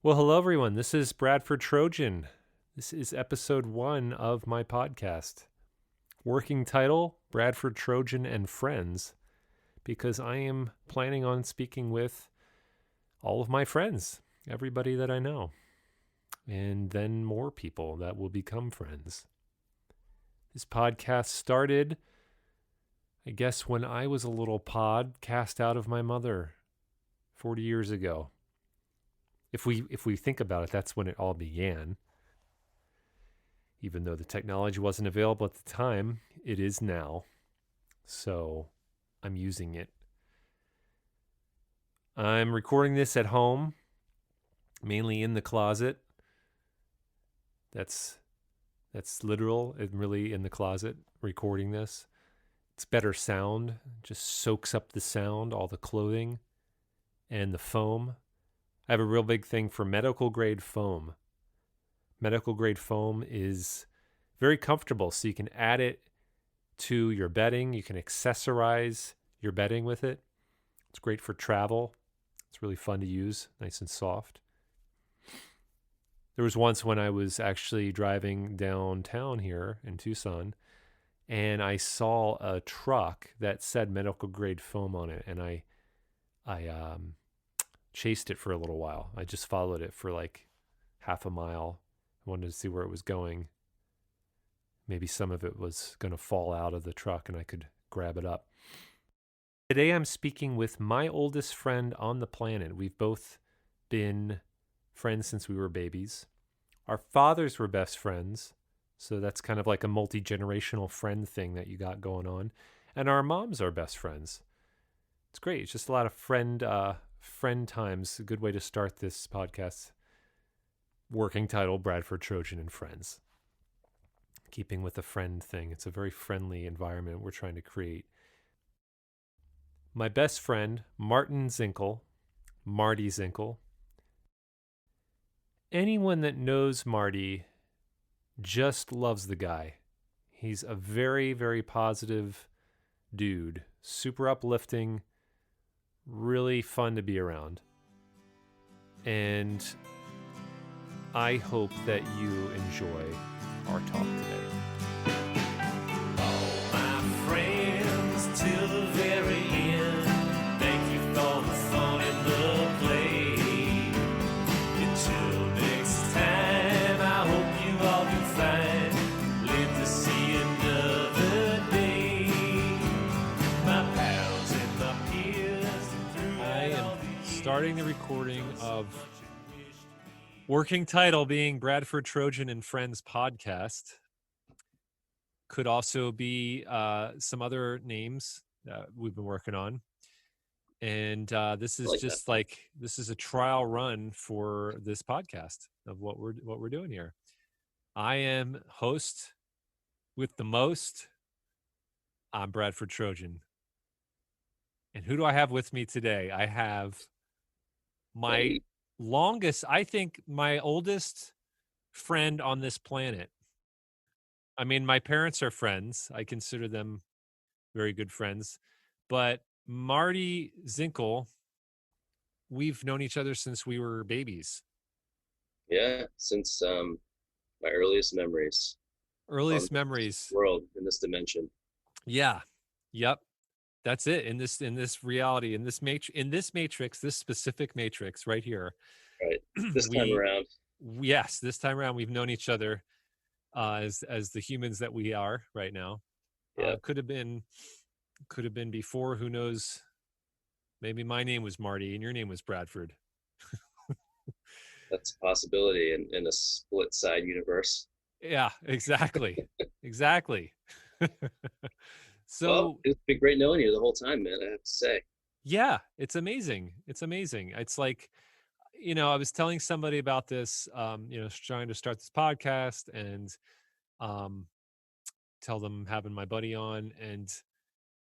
Well, hello, everyone. This is Bradford Trojan. This is episode 1 of my podcast. Working title Bradford Trojan and Friends, because I am planning on speaking with all of my friends, everybody that I know, and then more people that will become friends. This podcast started, I guess, when I was a little pod cast out of my mother 40 years ago. If we think about it, that's when it all began. Even though the technology wasn't available at the time, it is now. So I'm using it. I'm recording this at home, mainly in the closet. That's literal. I'm really in the closet recording this. It's better sound, just soaks up the sound, all the clothing and the foam. I have a real big thing for medical grade foam. Medical grade foam is very comfortable, so you can add it to your bedding. You can accessorize your bedding with it. It's great for travel. It's really fun to use, nice and soft. There was once when I was actually driving downtown here in Tucson, and I saw a truck that said medical grade foam on it, and I chased it for a little while. I just followed it for like half a mile. I wanted to see where it was going. Maybe some of it was going to fall out of the truck and I could grab it up. Today I'm speaking with my oldest friend on the planet. We've both been friends since we were babies. Our fathers were best friends, so that's kind of like a multi-generational friend thing that you got going on. And our moms are best friends. It's great. It's just a lot of friend times. A good way to start this podcast. Working title, Bradford Trojan and Friends. Keeping with the friend thing. It's a very friendly environment we're trying to create. My best friend, Martin Zinkel, Marty Zinkel. Anyone that knows Marty just loves the guy. He's a very, very positive dude. Super uplifting. Really fun to be around. And I hope that you enjoy our talk today. All my friends till the very end. Thank you for the fun and the play. Until next time, I hope you all do fine. Live to see another day. My pals and my peers. I am starting the recording of working title being Bradford Trojan and Friends podcast. Could also be some other names that we've been working on. And this is just like this is a trial run for this podcast of what we're doing here. I am host with the most. I'm Bradford Trojan. And who do I have with me today? I have my longest, I think my oldest friend on this planet. I mean, my parents are friends. I consider them very good friends. But Marty Zinkel, we've known each other since we were babies. Yeah, since my earliest memories. Earliest memories. World in this dimension. Yeah. Yep. That's it. In this reality, in this matrix, this specific matrix right here. Right. This time around. Yes, this time around we've known each other as the humans that we are right now. Yeah. Could have been before, who knows? Maybe my name was Marty and your name was Bradford. That's a possibility in a split side universe. Yeah, exactly. Exactly. So well, it's been great knowing you the whole time, man, I have to say. Yeah, it's amazing. It's amazing. It's like, I was telling somebody about this, trying to start this podcast and tell them having my buddy on. And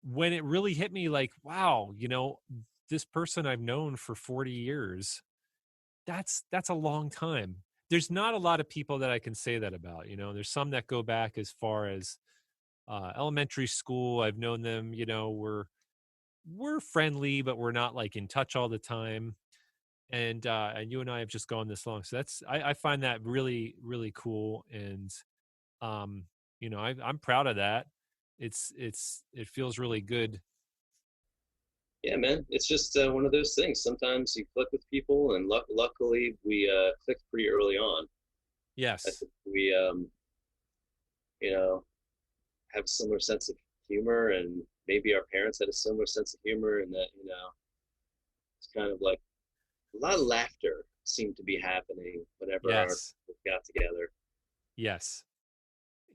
when it really hit me, like, wow, this person I've known for 40 years, that's a long time. There's not a lot of people that I can say that about. There's some that go back as far as elementary school. I've known them, we're friendly, but we're not like in touch all the time. and you and I have just gone this long. So I find that really, really cool. And, um, I'm proud of that. It feels really good. Yeah, man. It's just one of those things. Sometimes you click with people, and luckily we clicked pretty early on. I Yes. think we, you know, have a similar sense of humor, and maybe our parents had a similar sense of humor, and that it's kind of like a lot of laughter seemed to be happening whenever our Yes. got together. Yes.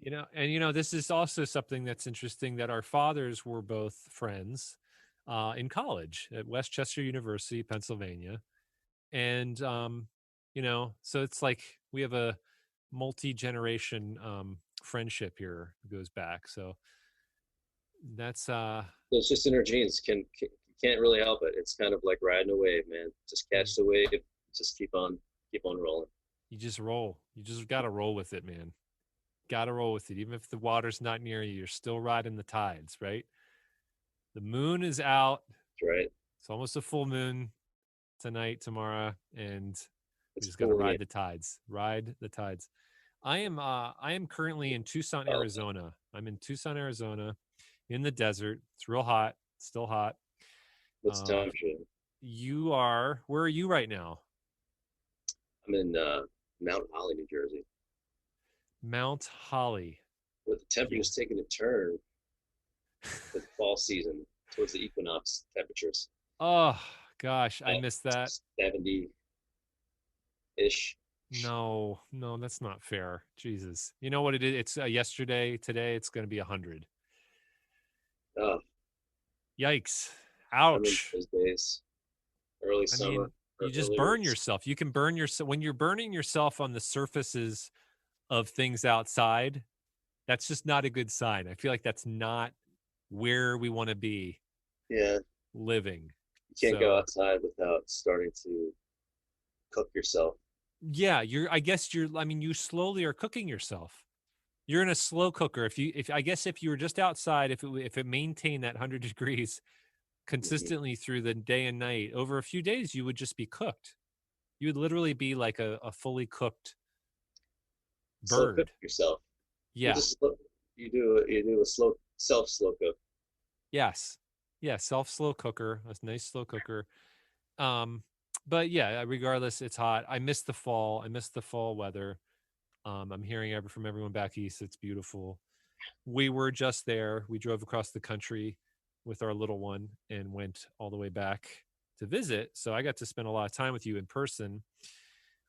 This is also something that's interesting, that our fathers were both friends in college at Westchester University, Pennsylvania. And, so it's like we have a multi-generation friendship here, goes back. So that's, So it's just in our genes. You can't really help it. It's kind of like riding a wave, man. Just you, catch the wave. Just keep on rolling. you just roll. You just got to roll with it, man. Got to roll with it. Even if the water's not near you, you're still riding the tides, right? The moon is out. That's right. It's almost a full moon tonight, tomorrow, and we It's just got to cool again. ride the tides. Ride the tides. I am currently in Tucson, Oh, Arizona. I'm in Tucson, Arizona, in the desert. It's real hot, still hot. what's the Uh, temperature? where are you right now? I'm in Mount Holly, New Jersey, Mount Holly. where the Yeah. temperature's taking a turn with fall season towards the equinox temperatures. Oh gosh, I About missed that. 70 ish. No, no, that's not fair. Jesus. You know what it is? It's yesterday. Today it's going to be 100. Oh, Yikes. I'm in Ouch. those days. Early I summer mean, or you just early burn release. yourself. You can burn yourself when you're burning yourself on the surfaces of things outside. That's just not a good sign. I feel like that's not where we want to be Yeah, living. you can't go So, outside without starting to cook yourself. yeah, I mean, you slowly are cooking yourself. You're in a slow cooker. If you were just outside, if it maintained that 100 degrees Mm-hmm. consistently through the day and night, over a few days, you would just be cooked. You would literally be like a fully cooked Slow cook bird. yourself. You Yeah. just you do a slow cook. Yes. Yeah. Slow cooker. A nice slow cooker. Um, but yeah, regardless, it's hot. I miss the fall. I miss the fall weather. I'm hearing from everyone back east. It's beautiful. We were just there. We drove across the country with our little one and went all the way back to visit. So I got to spend a lot of time with you in person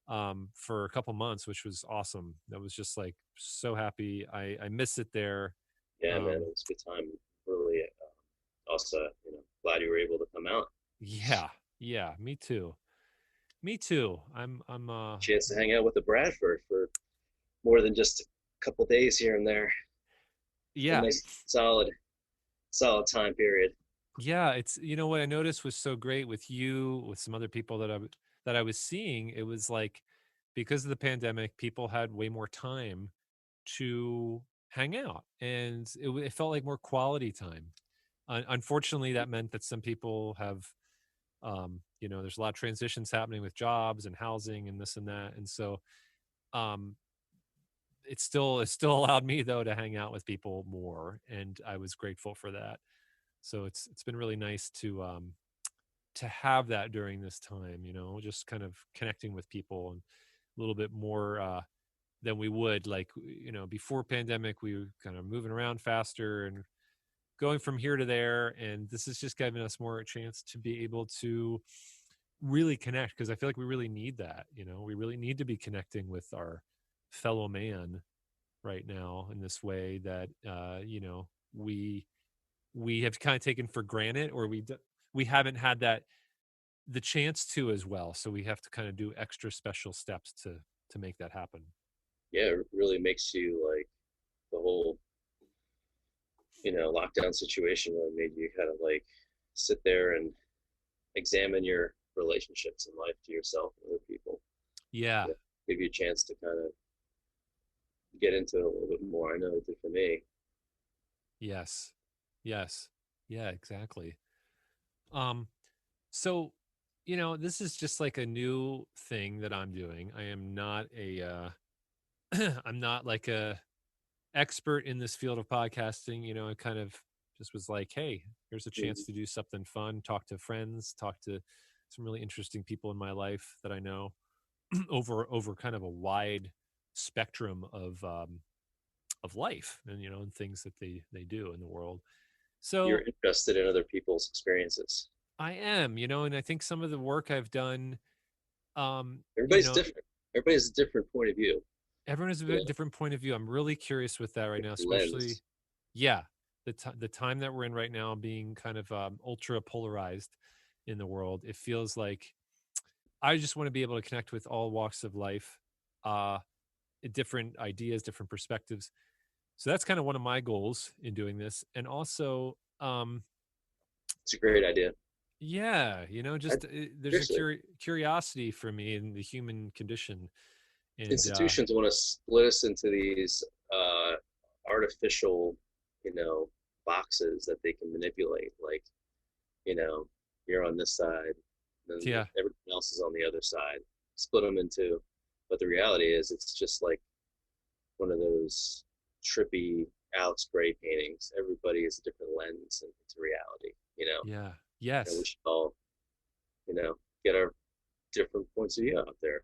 for a couple months, which was awesome. That was just like so happy. I miss it there. Yeah, man, it Um, was a good time. Really, also, glad you were able to come out. yeah, yeah, me too. Me too. I'm Chance to hang out with the Bradford for more than just a couple days here and there. A yeah. nice, solid time period. Yeah, it's what I noticed was so great with you, with some other people that I was seeing. It was like because of the pandemic, people had way more time to hang out, and it felt like more quality time. Unfortunately, that meant that some people have, there's a lot of transitions happening with jobs and housing and this and that, and so um, it still allowed me though to hang out with people more, and I was grateful for that. So it's been really nice to have that during this time, just kind of connecting with people and a little bit more than we would like, before pandemic. We were kind of moving around faster and going from here to there. And this is just giving us more a chance to be able to really connect, because I feel like we really need that. We really need to be connecting with our fellow man right now in this way that, we have kind of taken for granted, or we haven't had the chance to as well. So we have to kind of do extra special steps to make that happen. Yeah, it really makes you like the whole, lockdown situation really made you kind of like sit there and examine your relationships in life to yourself and other people. Yeah. Yeah, give you a chance to kind of get into it a little bit more. I know it did for me. Yes. Yes. Yeah, exactly. Um so this is just like a new thing that I'm doing. I am not a I'm not like a expert in this field of podcasting. I kind of just was like, hey, here's a chance Mhm. to do something fun, talk to friends, talk to some really interesting people in my life that I know over kind of a wide spectrum of life, and and things that they do in the world. You're So interested in other people's experiences. I am, and I think some of the work I've done, um, you Everybody's know, different. Everybody has a different point of view. everyone has a You bit know, different point of view. I'm really curious with that right now, different especially, lens. yeah, the time that we're in right now, being kind of ultra polarized in the world. It feels like I just want to be able to connect with all walks of life, uh, different ideas, different perspectives. So that's kind of one of my goals in doing this, and also, It's a great idea. yeah, I, just there's a seriously, curiosity for me in the human condition, and institutions want to split us into these uh, artificial, you know, boxes that they can manipulate. Like, you know, you're on this side, then yeah, everyone else is on the other side. Split them into, but the reality is, it's just like one of those trippy Alex Gray paintings. Everybody is a different lens into reality. yeah, And we yes. should all, get our different points of view out there.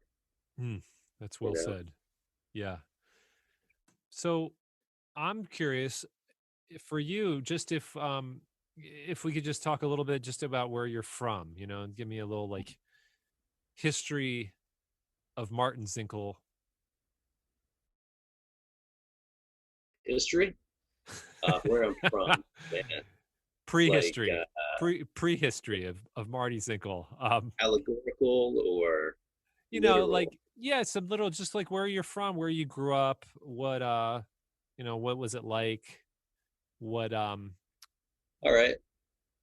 Mm, that's You well know, said. Yeah. So I'm curious, for you, just if we could just talk a little bit just about where you're from, and give me a little like history of Martin Zinkel. history, where I'm from, man, it's like Prehistory, prehistory of Marty Zinkel. allegorical or literal. Like, yeah, some little, just like where you're from, where you grew up, what was it like? What All right,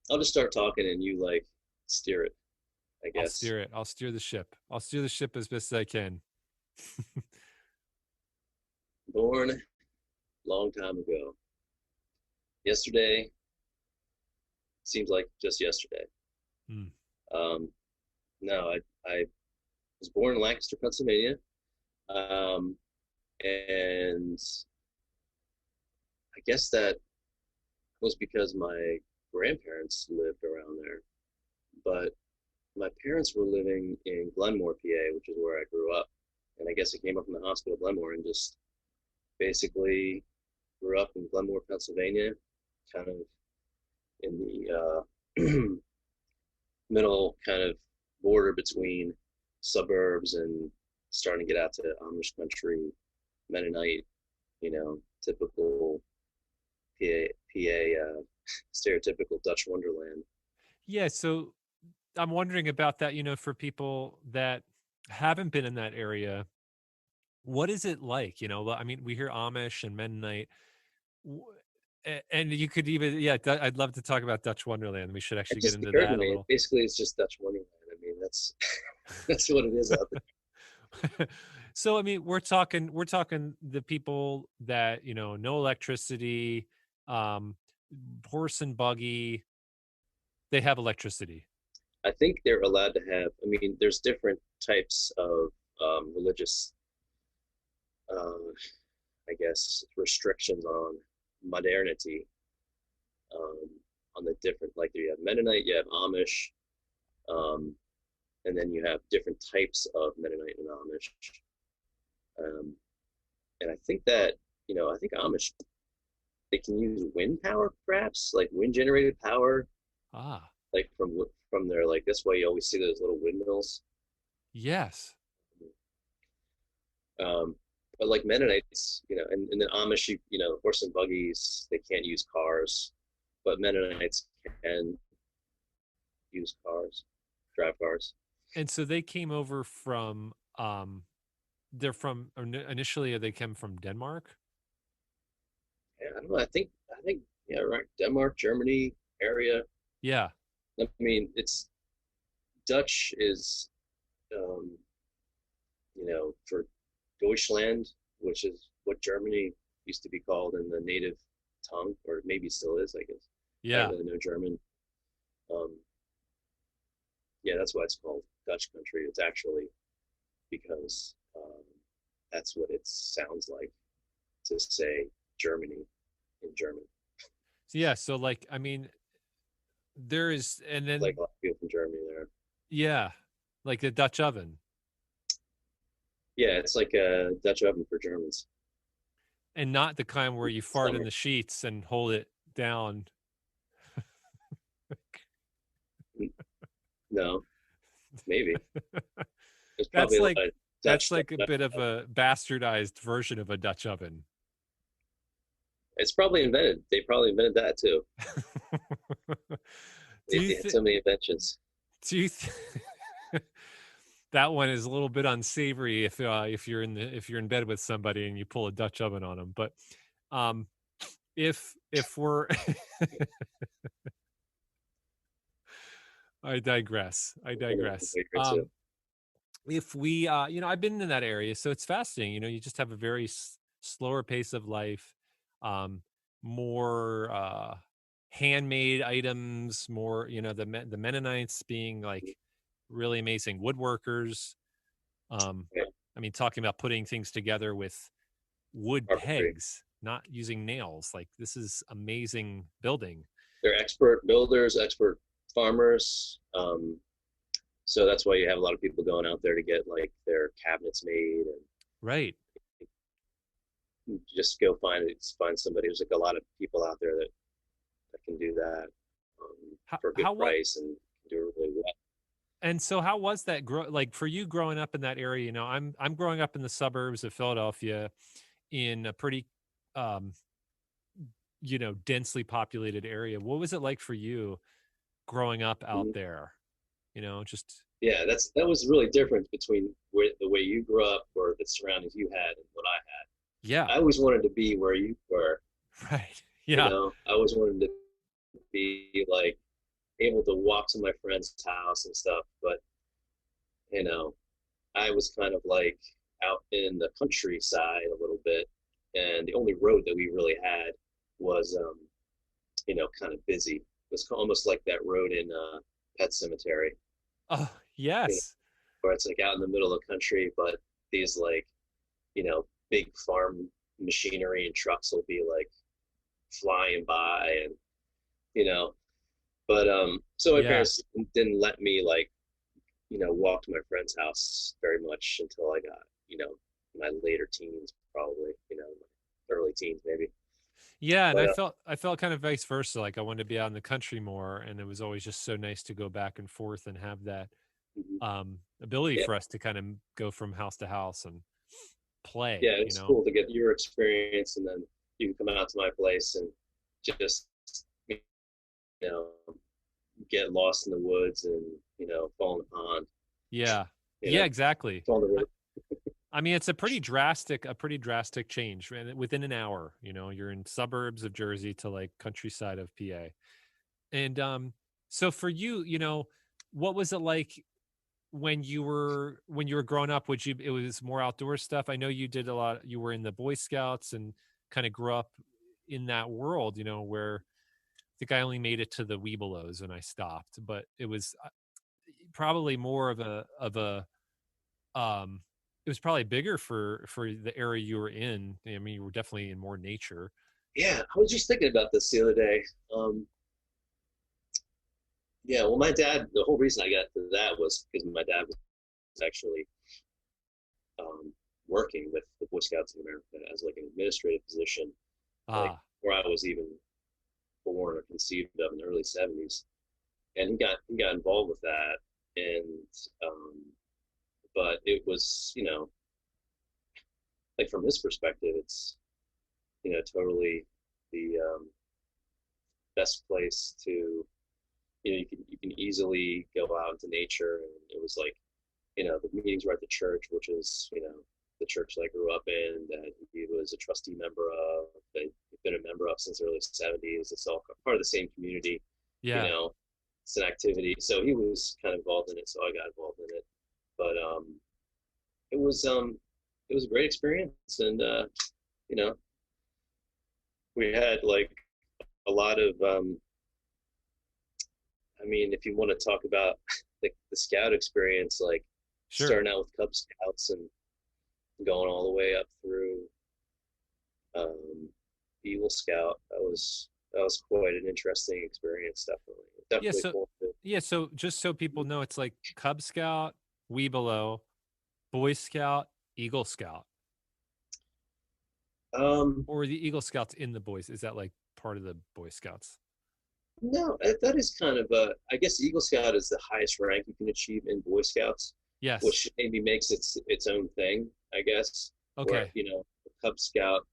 I'll just start talking and you like steer it, I I'll guess. steer it. I'll steer the ship. I'll steer the ship as best as I can. Born long time ago. Yesterday seems like just yesterday. Mm. Um, no, I was born in Lancaster, Pennsylvania, um, and I guess that was because my grandparents lived around there. But my parents were living in Glenmore, PA, which is where I grew up. And I guess I came up from the hospital, Glenmore, and just basically grew up in Glenmore, Pennsylvania, kind of in the middle kind of border between suburbs and starting to get out to Amish country, Mennonite, typical PA stereotypical Dutch Wonderland. Yeah, so I'm wondering about that, for people that haven't been in that area, what is it like? I mean, we hear Amish and Mennonite, w- and you could even, yeah, I'd love to talk about Dutch Wonderland. We should It actually get just into occurred to that a me. little. Basically, it's just Dutch Wonderland. I mean, that's that's what it is out there. So I mean, we're talking the people that, no electricity, um, horse and buggy, they have electricity. I think they're allowed to have. I mean, there's different types of religious, uh, I guess, restrictions on modernity. Um, on the different, like you have Mennonite, you have Amish, um, and then you have different types of Mennonite and Amish. Um, and I think that I think Amish, they can use wind power, perhaps like wind generated power, Ah, like from their, like, that's why you always see those little windmills. yes. But like Mennonites, and then Amish, horse and buggies, they can't use cars, but Mennonites can use cars, drive cars. And so they came over from, they're from, initially they came from Denmark. Yeah, I don't know. I think yeah, right. Denmark, Germany area. Yeah. I mean, it's Dutch is um, for Deutschland, which is what Germany used to be called in the native tongue, or maybe still is, I guess. I don't Yeah. really know German. Um, Yeah, that's why it's called Dutch country. It's actually because that's what it sounds like to say Germany in German. So yeah, so like I mean, there is, and Like then a lot of people from Germany there. yeah, like the Dutch oven, Yeah, it's like a Dutch oven for Germans. and not the kind where you fart in Summer. the sheets and hold it down. No, maybe. It's That's probably like like that's Dutch. like a bit of a bastardized version of a Dutch oven. It's probably invented. They probably invented that too. do you They had think? so many inventions. Do you? That one is a little bit unsavory if you're if you're in bed with somebody and you pull a Dutch oven on them. But um, if we're I digress. I I know, digress. too. If we, I've been in that area, so it's fascinating. You just have a very slower pace of life, um, more handmade items, more, the Mennonites being like really amazing woodworkers. Um, Yeah, I mean, talking about putting things together with wood carpentry. pegs, not using nails. Like this is amazing building. They're expert builders, expert farmers. So that's why you have a lot of people going out there to get like their cabinets made, Right. and just go find somebody. There's like a lot of people out there that can do that for a good What price and do it really well. And so how was that like for you growing up in that area? I'm growing up in the suburbs of Philadelphia in a pretty um, densely populated area. What was it like for you growing up out Mhm. there? Just Yeah, that was really different between where the way you grew up or the surroundings you had and what I yeah, had. I always wanted to be where you were. right. Yeah. I always wanted to be like able to walk to my friend's house and stuff, but you know, I was kind of like out in the countryside a little bit, and the only road that we really had was, kind of busy. It was almost like that road in Pet Cemetery, Oh, you know, yes. where it's like out in the middle of the country, but these like, big farm machinery and trucks will be like flying by, and you know, but so my Yeah. parents didn't let me like walk to my friend's house very much until I got, my later teens, probably, early teens maybe. Yeah, and But I felt kind of vice versa. Like I wanted to be out in the country more, and it was always just so nice to go back and forth and have that mhm. ability Yeah, for us to kind of go from house to house and play, yeah, it's cool to get your experience, and then you can come out to my place and just, you know, get lost in the woods and, fall in the pond, Yeah. you Yeah, know, exactly. fall in the I, river. I mean, it's a pretty drastic change within an hour. You're in suburbs of Jersey to like countryside of PA. And so for you, what was it like when you were growing up? It was more outdoor stuff? I know you did a lot, you were in the Boy Scouts and kind of grew up in that world, where I think I only made it to the Webelos and I stopped, but it was probably more of a um it was probably bigger for the area you were in. I mean, you were definitely in more nature. Yeah, I was just thinking about this the other day. Yeah, well, my dad, the whole reason I got to that was because my dad was actually um, working with the Boy Scouts in America as like an administrative position, like Ah, where I was even born or conceived of in the early '70s, and he got involved with that, and um, but it was, like from his perspective, it's, totally the best place to, you can easily go out into nature, and it was like, the meetings were at the church, which is, the church that I grew up in, that he was a trustee member of, that he'd been a member of since the early '70s. It's all part of the same community, you yeah. know. It's an activity. So he was kind of involved in it, so I got involved in it. But it was it was a great experience, and you know, we had like a lot of I mean, if you want to talk about the scout experience, like Sure. starting out with Cub Scouts and going all the way up through um, Eagle Scout. That was quite an interesting experience. Definitely, Yeah. definitely So, formative. yeah. So just so people know, it's like Cub Scout, Weebelo, Boy Scout, Eagle Scout, Um, or the Eagle Scouts in the Boys. Is that like part of the Boy Scouts? no, that is kind of I guess Eagle Scout is the highest rank you can achieve in Boy Scouts, Yes. which maybe makes its own thing, I guess. Where Okay. Cub Scout,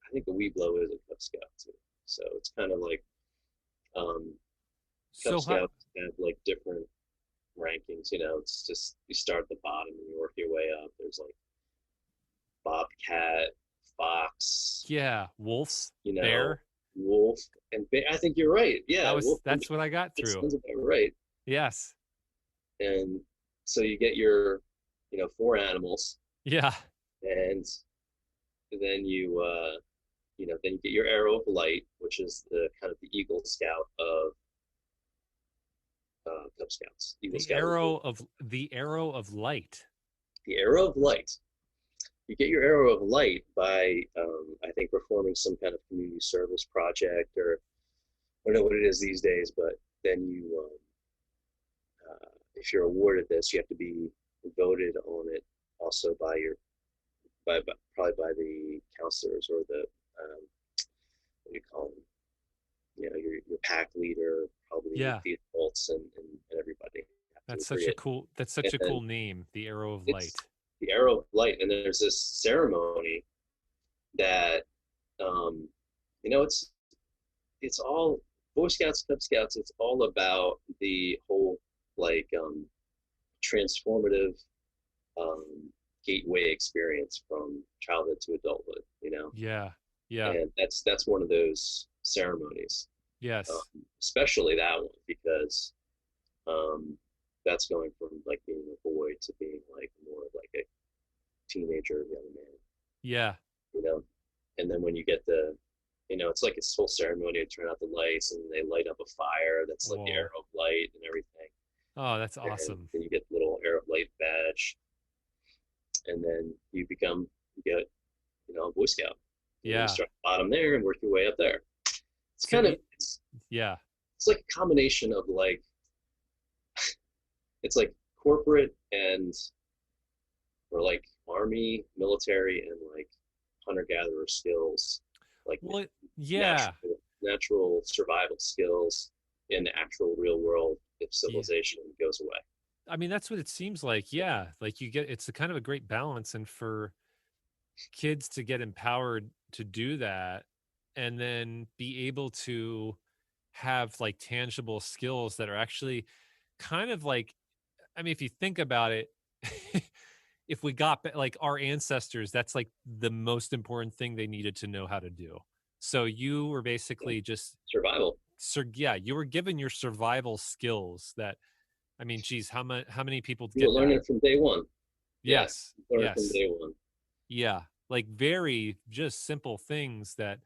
I think a Weeblo is a Cub Scout too. So it's kind of like um, Cub So how? Scouts have like different rankings. It's just you start at the bottom and you work your way up. There's like Bobcat, Fox, Yeah, wolf, you know, bear. Wolf, and I think you're right. That Yeah, was Wolf and that's what I got that through. sounds about right. Yes. And so you get your, four animals, Yeah. and then then you get your arrow of light, which is the kind of the Eagle Scout of Cub Scouts. Eagle Scout is The arrow of light. the arrow of light. You get your arrow of light by, I think, performing some kind of community service project, or I don't know what it is these days, but then if you're awarded this, you have to be voted on it also by probably by the counselors or the what do you call them? Your pack leader, probably Yeah. the adults and everybody have to That's agree such a it. cool And then name, the arrow of it's light. the arrow of light, and then there's this ceremony that um, it's all Boy Scouts, Cub Scouts. It's all about the whole like transformative um, gateway experience from childhood to adulthood. Yeah. Yeah. And that's one of those ceremonies, Yes. especially that one because um, that's going from like being a boy to being like more of like a teenager, young man. Yeah. You know, and then when you get it's like this whole ceremony to turn out the lights, and they light up a fire that's like the Whoa. arrow of light and everything, Oh, that's and awesome. then you get the little arrow of light badge, and then you get a Boy Scout, and then you Yeah. start at the bottom there and work your way up there. It's So kind of you, yeah. it's like a combination of like it's like corporate and or like army, military, and like hunter gatherer skills, like Well, yeah. natural survival skills in the actual real world if Yeah. civilization goes away. I mean, that's what it seems like. Yeah. Like it's a kind of a great balance. And for kids to get empowered to do that and then be able to have like tangible skills that are actually kind of like, I mean, if you think about it, if we got like our ancestors, that's like the most important thing they needed to know how to do. So you were Yeah. basically just, Survival. yeah, you were given your survival skills that, I mean, geez, how many people You get will learn that? it from day one. Yeah, Yes, learn it from yes, day one. yeah, like very just simple things that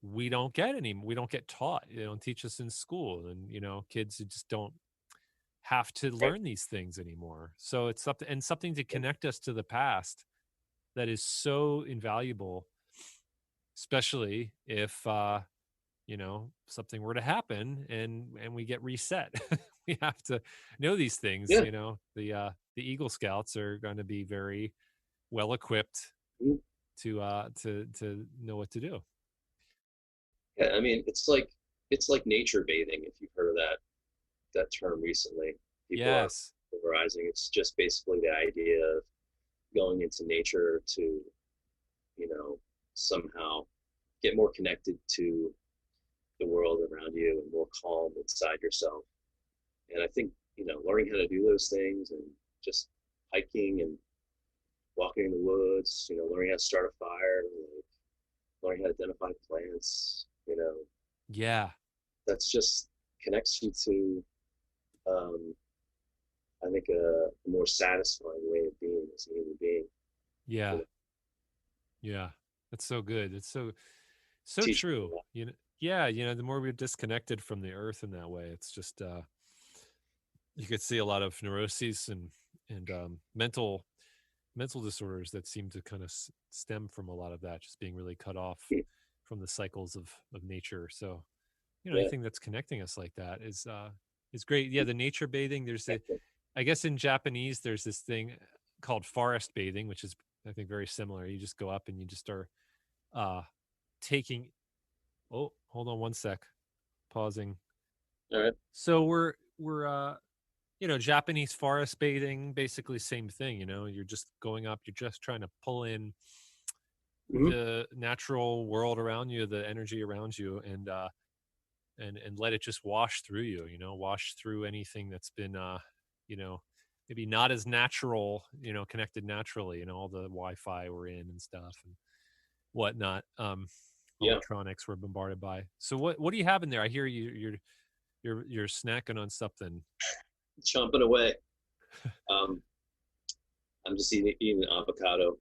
we don't get anymore. We don't get taught. They don't teach us in school, and kids just don't have to Right. learn these things anymore. So it's something to connect us to the past that is so invaluable, especially if something were to happen and we get reset. We have to know these things. Yeah. The Eagle Scouts are going to be very well equipped Mhm. to know what to do. Yeah. I mean, it's like nature bathing. If you've heard of that term recently, people are Yes. polarizing. It's just basically the idea of going into nature to, somehow get more connected to the world around you and more calm inside yourself. And I think, learning how to do those things and just hiking and walking in the woods, learning how to start a fire, like learning how to identify plants, Yeah. that's just connects you to, um, I think, a more satisfying way of being as a human being. You Yeah. know, Yeah. That's so good. It's so teach true. people Yeah, the more we're disconnected from the earth in that way, it's just you could see a lot of neuroses and mental disorders that seem to kind of stem from a lot of that, just being really cut off from the cycles of nature. So, Yeah, anything that's connecting us like that is great. Yeah, the nature bathing. I guess in Japanese, there's this thing called forest bathing, which is, I think, very similar. You just go up and you just start uh, taking. Oh, hold on one sec. Pausing. all right. So we're Japanese forest bathing, basically same thing. You're just going up. You're just trying to pull in Mm-hmm. the natural world around you, the energy around you, and let it just wash through you. Wash through anything that's been you know maybe not as natural, connected naturally, all the Wi-Fi we're in and stuff and whatnot, Yeah, electronics we're bombarded by. So what do you have in there? I hear you're snacking on something. chomping away. Um, I'm just eating an avocado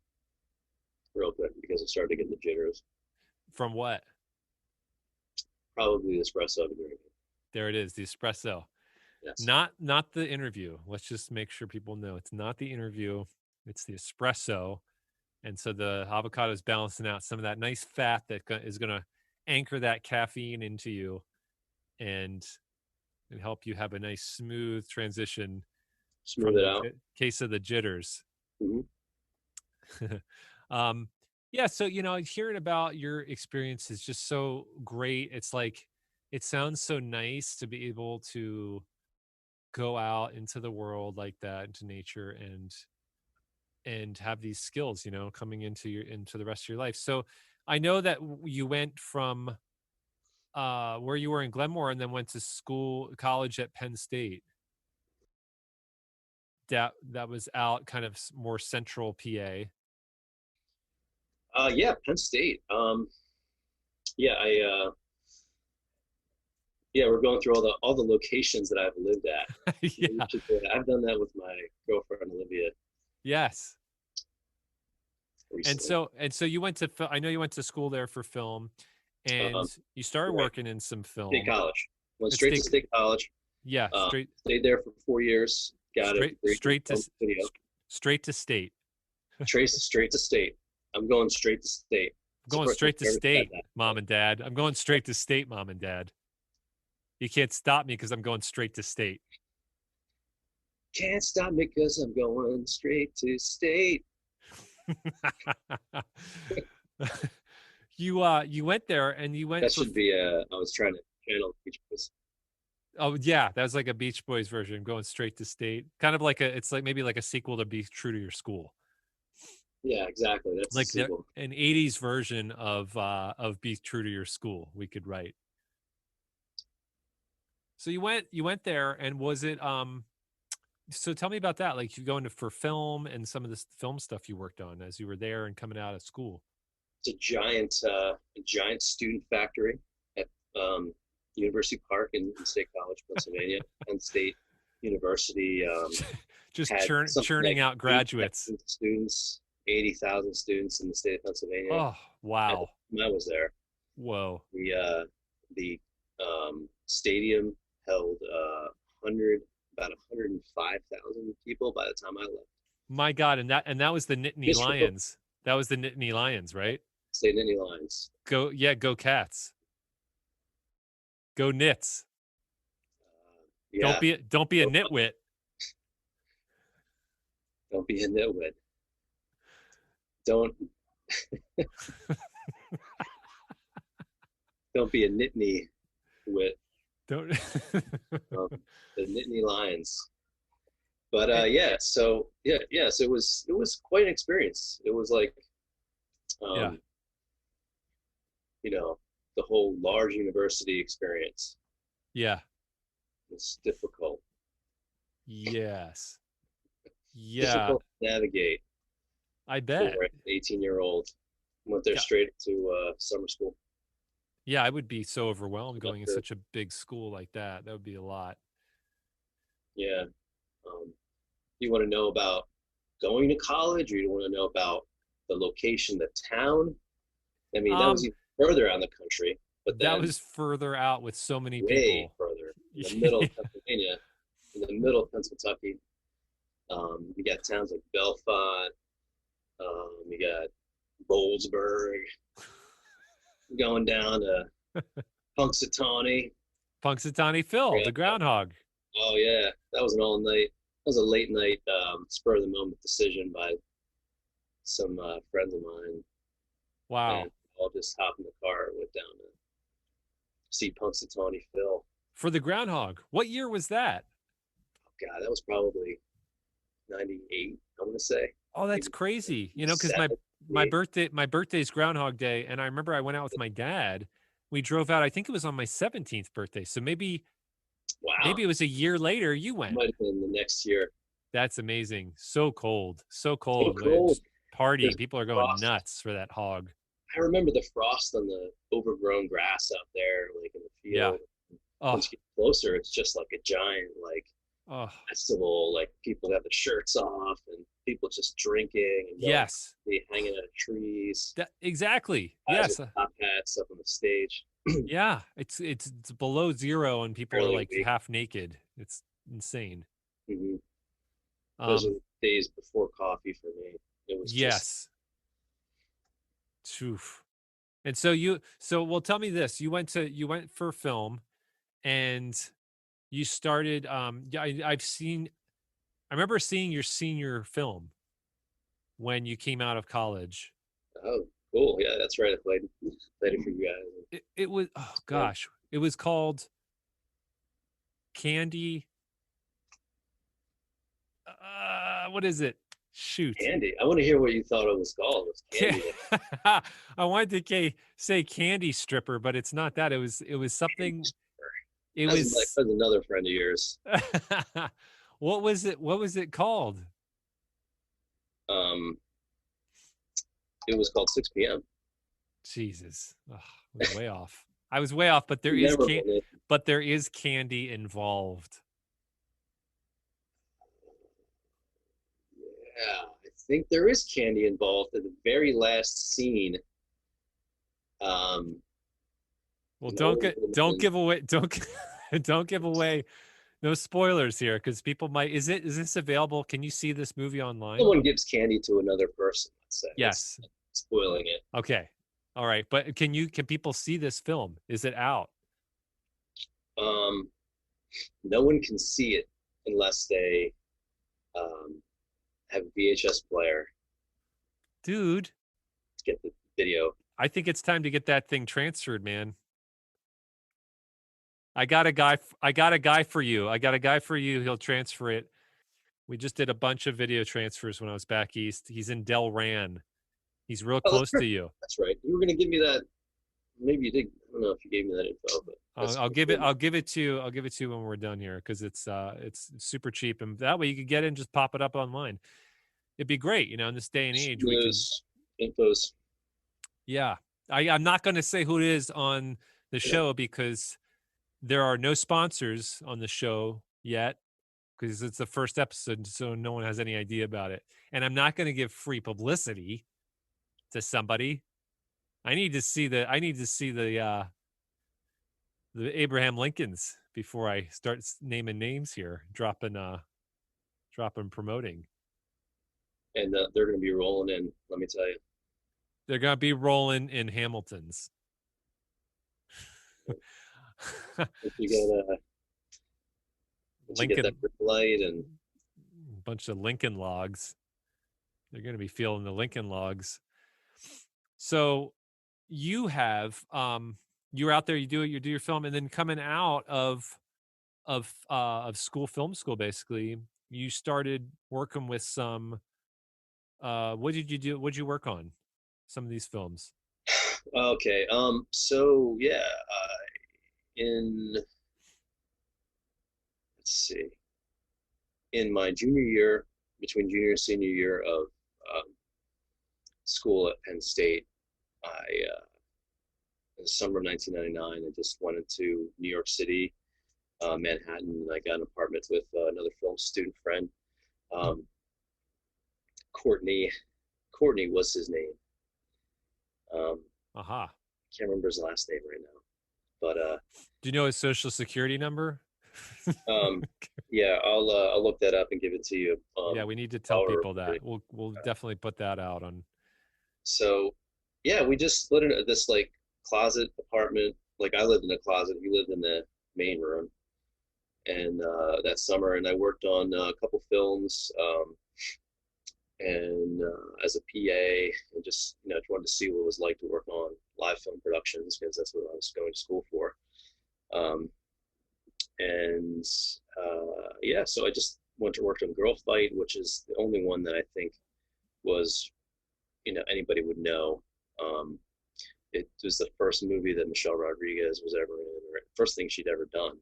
real quick because I started getting the jitters. From what? Probably the espresso I've been drinking. There it is, the espresso. Yes. Not the interview. Let's just make sure people know it's not the interview, it's the espresso. And so the avocado is balancing out some of that nice fat that is going to anchor that caffeine into you and help you have a nice smooth transition Smooth from it the out. case of the jitters. Mm-hmm. um, yeah, so hearing about your experience is just so great. It's like it sounds so nice to be able to go out into the world like that, into nature, and have these skills, coming into the rest of your life. So I know that you went from where you were in Glenmore and then went to college at Penn State. That was out kind of more central PA. Yeah, Penn State. Yeah, yeah, we're going through all the locations that I've lived at. Yeah. I've done that with my girlfriend Olivia Yes. And recently. so you went to I know you went to school there for film, and Um, you started right, working in some State film. College. Went At straight to State, State College. yeah, Stayed there for 4 years. Got a degree in straight to film video. straight to state. Straight to State. I'm going straight to State. I'm It's the going first time straight to I've ever said state, that. mom and dad. I'm going straight to state, mom and dad. You can't stop me because I'm going straight to state. Can't stop me because I'm going straight to State. You went there and you went That for should be I was trying to channel Beach Boys. oh yeah, that was like a Beach Boys version, going straight to state. Kind of like it's like maybe like a sequel to Be True to Your School. Yeah, exactly. That's the Like sequel. an 80s version of Be True to Your School we could write. So you went there, and was it so tell me about that. Like, you going to for film and some of this film stuff you worked on as you were there and coming out of school. It's a giant student factory at University Park in State College, Pennsylvania. Penn State University Just had something churning like out graduates. 80,000 students, 80,000 students in the state of Pennsylvania. Oh, At the wow. time I was there, Whoa. the stadium held 100 about 105,000 people by the time I left. My God. And that was the Nittany Just for Lions. That was the Nittany Lions, right? State Nittany Lions. Go Cats. Go Nits. Yeah, Don't be a nitwit. don't be a nitwit. Don't don't be a Nittany wit. Don't Um, the Nittany Lions. But And- so it was quite an experience. It was like, yeah. um, the whole large university experience Yeah. was difficult, Yes. Yeah. difficult to navigate I bet. for an 18-year-old. Went there Yeah. straight to summer school. Yeah, I would be so overwhelmed Not going in sure. such a big school like that. That would be a lot. Yeah. You want to know about going to college, or you want to know about the location, the town? I mean, that was Um, even further out in the country, but that then was further out with so many way people. further in the middle Yeah. of Pennsylvania. in the middle of Kentucky. You got towns like Belfont. You got Bowlesburg, going down to Punxsutawney. Punxsutawney Phil, Yeah. the groundhog. Oh yeah, that was an all night. That was a late night, spur of the moment decision by some friends of mine, and Wow. I'll just hop in the car and went down to see Punxsutawney Phil. For the groundhog. What year was that? God, that was probably '98. I'm gonna say Oh, that's maybe crazy. Because my 78. birthday's Groundhog Day, and I remember I went out with my dad. We drove out. I think it was on my 17th birthday. So maybe Wow, it was a year later you went. might have been the next year. That's amazing. So cold. So So cold. cold. Just partying. There's People are going frost. nuts for that hog. I remember the frost on the overgrown grass out there, like in the Yeah. field. Oh, Once you get closer, it's just like a giant, like oh. festival. Like people have the shirts off, and people just drinking and going Yes. crazy, hanging out of trees. Exactly. Guys Yes. with top hats up on the stage, Yeah. It's below zero and people are barely like awake. half naked. It's insane. Mm-hmm. Those are Um, the days before coffee for me. It was just yes. Oof. And well, tell me this. You went for film and you started, yeah, I remember seeing your senior film when you came out of college. oh cool. Yeah, that's right. I played it for you guys. It was, oh Yeah. gosh, it was called Candy. What is it? Shoot. Candy. I want to hear what you thought it was called. It was Candy. I wanted to say Candy Stripper, but it's not that. It was something. It was. That's another friend of yours. What was it? What was it called? Um, it was called 6 p.m. Jesus, I was way off. I was way off, but Memorable. there is candy involved. Yeah, I think there is candy involved in the very last scene. Um, Well, no one don't give away don't give away no spoilers here because people might. Is this available? Can you see this movie online? someone gives candy to another person. Let's say Yes. that's spoiling it. Okay. All right. But can people see this film? Is it out? Um, no one can see it unless they um, have a VHS player Dude, to get the video. I think it's time to get that thing transferred, man. I got a guy for you. I got a guy for you. He'll transfer it. We just did a bunch of video transfers when I was back east. He's in Delran. He's real Oh, close to you. that's right. You were going to give me that. Maybe you did. I don't know if you gave me that info, but I'll give it. I'll give it to you. I'll give it to you when we're done here because it's super cheap and that way you could get it and just pop it up online. It'd be great, in this day and age. We can. Infos. Yeah, I'm not going to say who it is on the show because there are no sponsors on the show yet because it's the first episode, so no one has any idea about it. And I'm not going to give free publicity to somebody. I need to see the Abraham Lincolns before I start naming names here, dropping promoting. And they're going to be rolling in. Let me tell you, they're going to be rolling in Hamiltons. if you get Lincoln, that light and a bunch of Lincoln logs. They're going to be feeling the Lincoln logs. So you have you're out there, you do your film, and then coming out of film school, basically, you started working with some. What did you do? What did you work on? Some of these films. okay. So yeah, in let's see, in my junior year, between junior and senior year of school at Penn State, in the summer of 1999, I just went into New York City, Manhattan, and I got an apartment with another film student friend. Courtney was his name. Aha. Can't remember his last name right now, but do you know his social security number? Um, yeah, I'll look that up and give it to you. Yeah, we need to tell While we're people that. recording. We'll definitely put that out on. So, yeah, we just split in this like closet apartment. Like I lived in a closet, he lived in the main room, and that summer, and I worked on a couple films, and as a PA, and just wanted to see what it was like to work on live film productions because that's what I was going to school for. Um, and yeah, so I just went to work on Girl Fight, which is the only one that I think was anybody would know. Um, it was the first movie that Michelle Rodriguez was ever in, or first thing she'd ever done.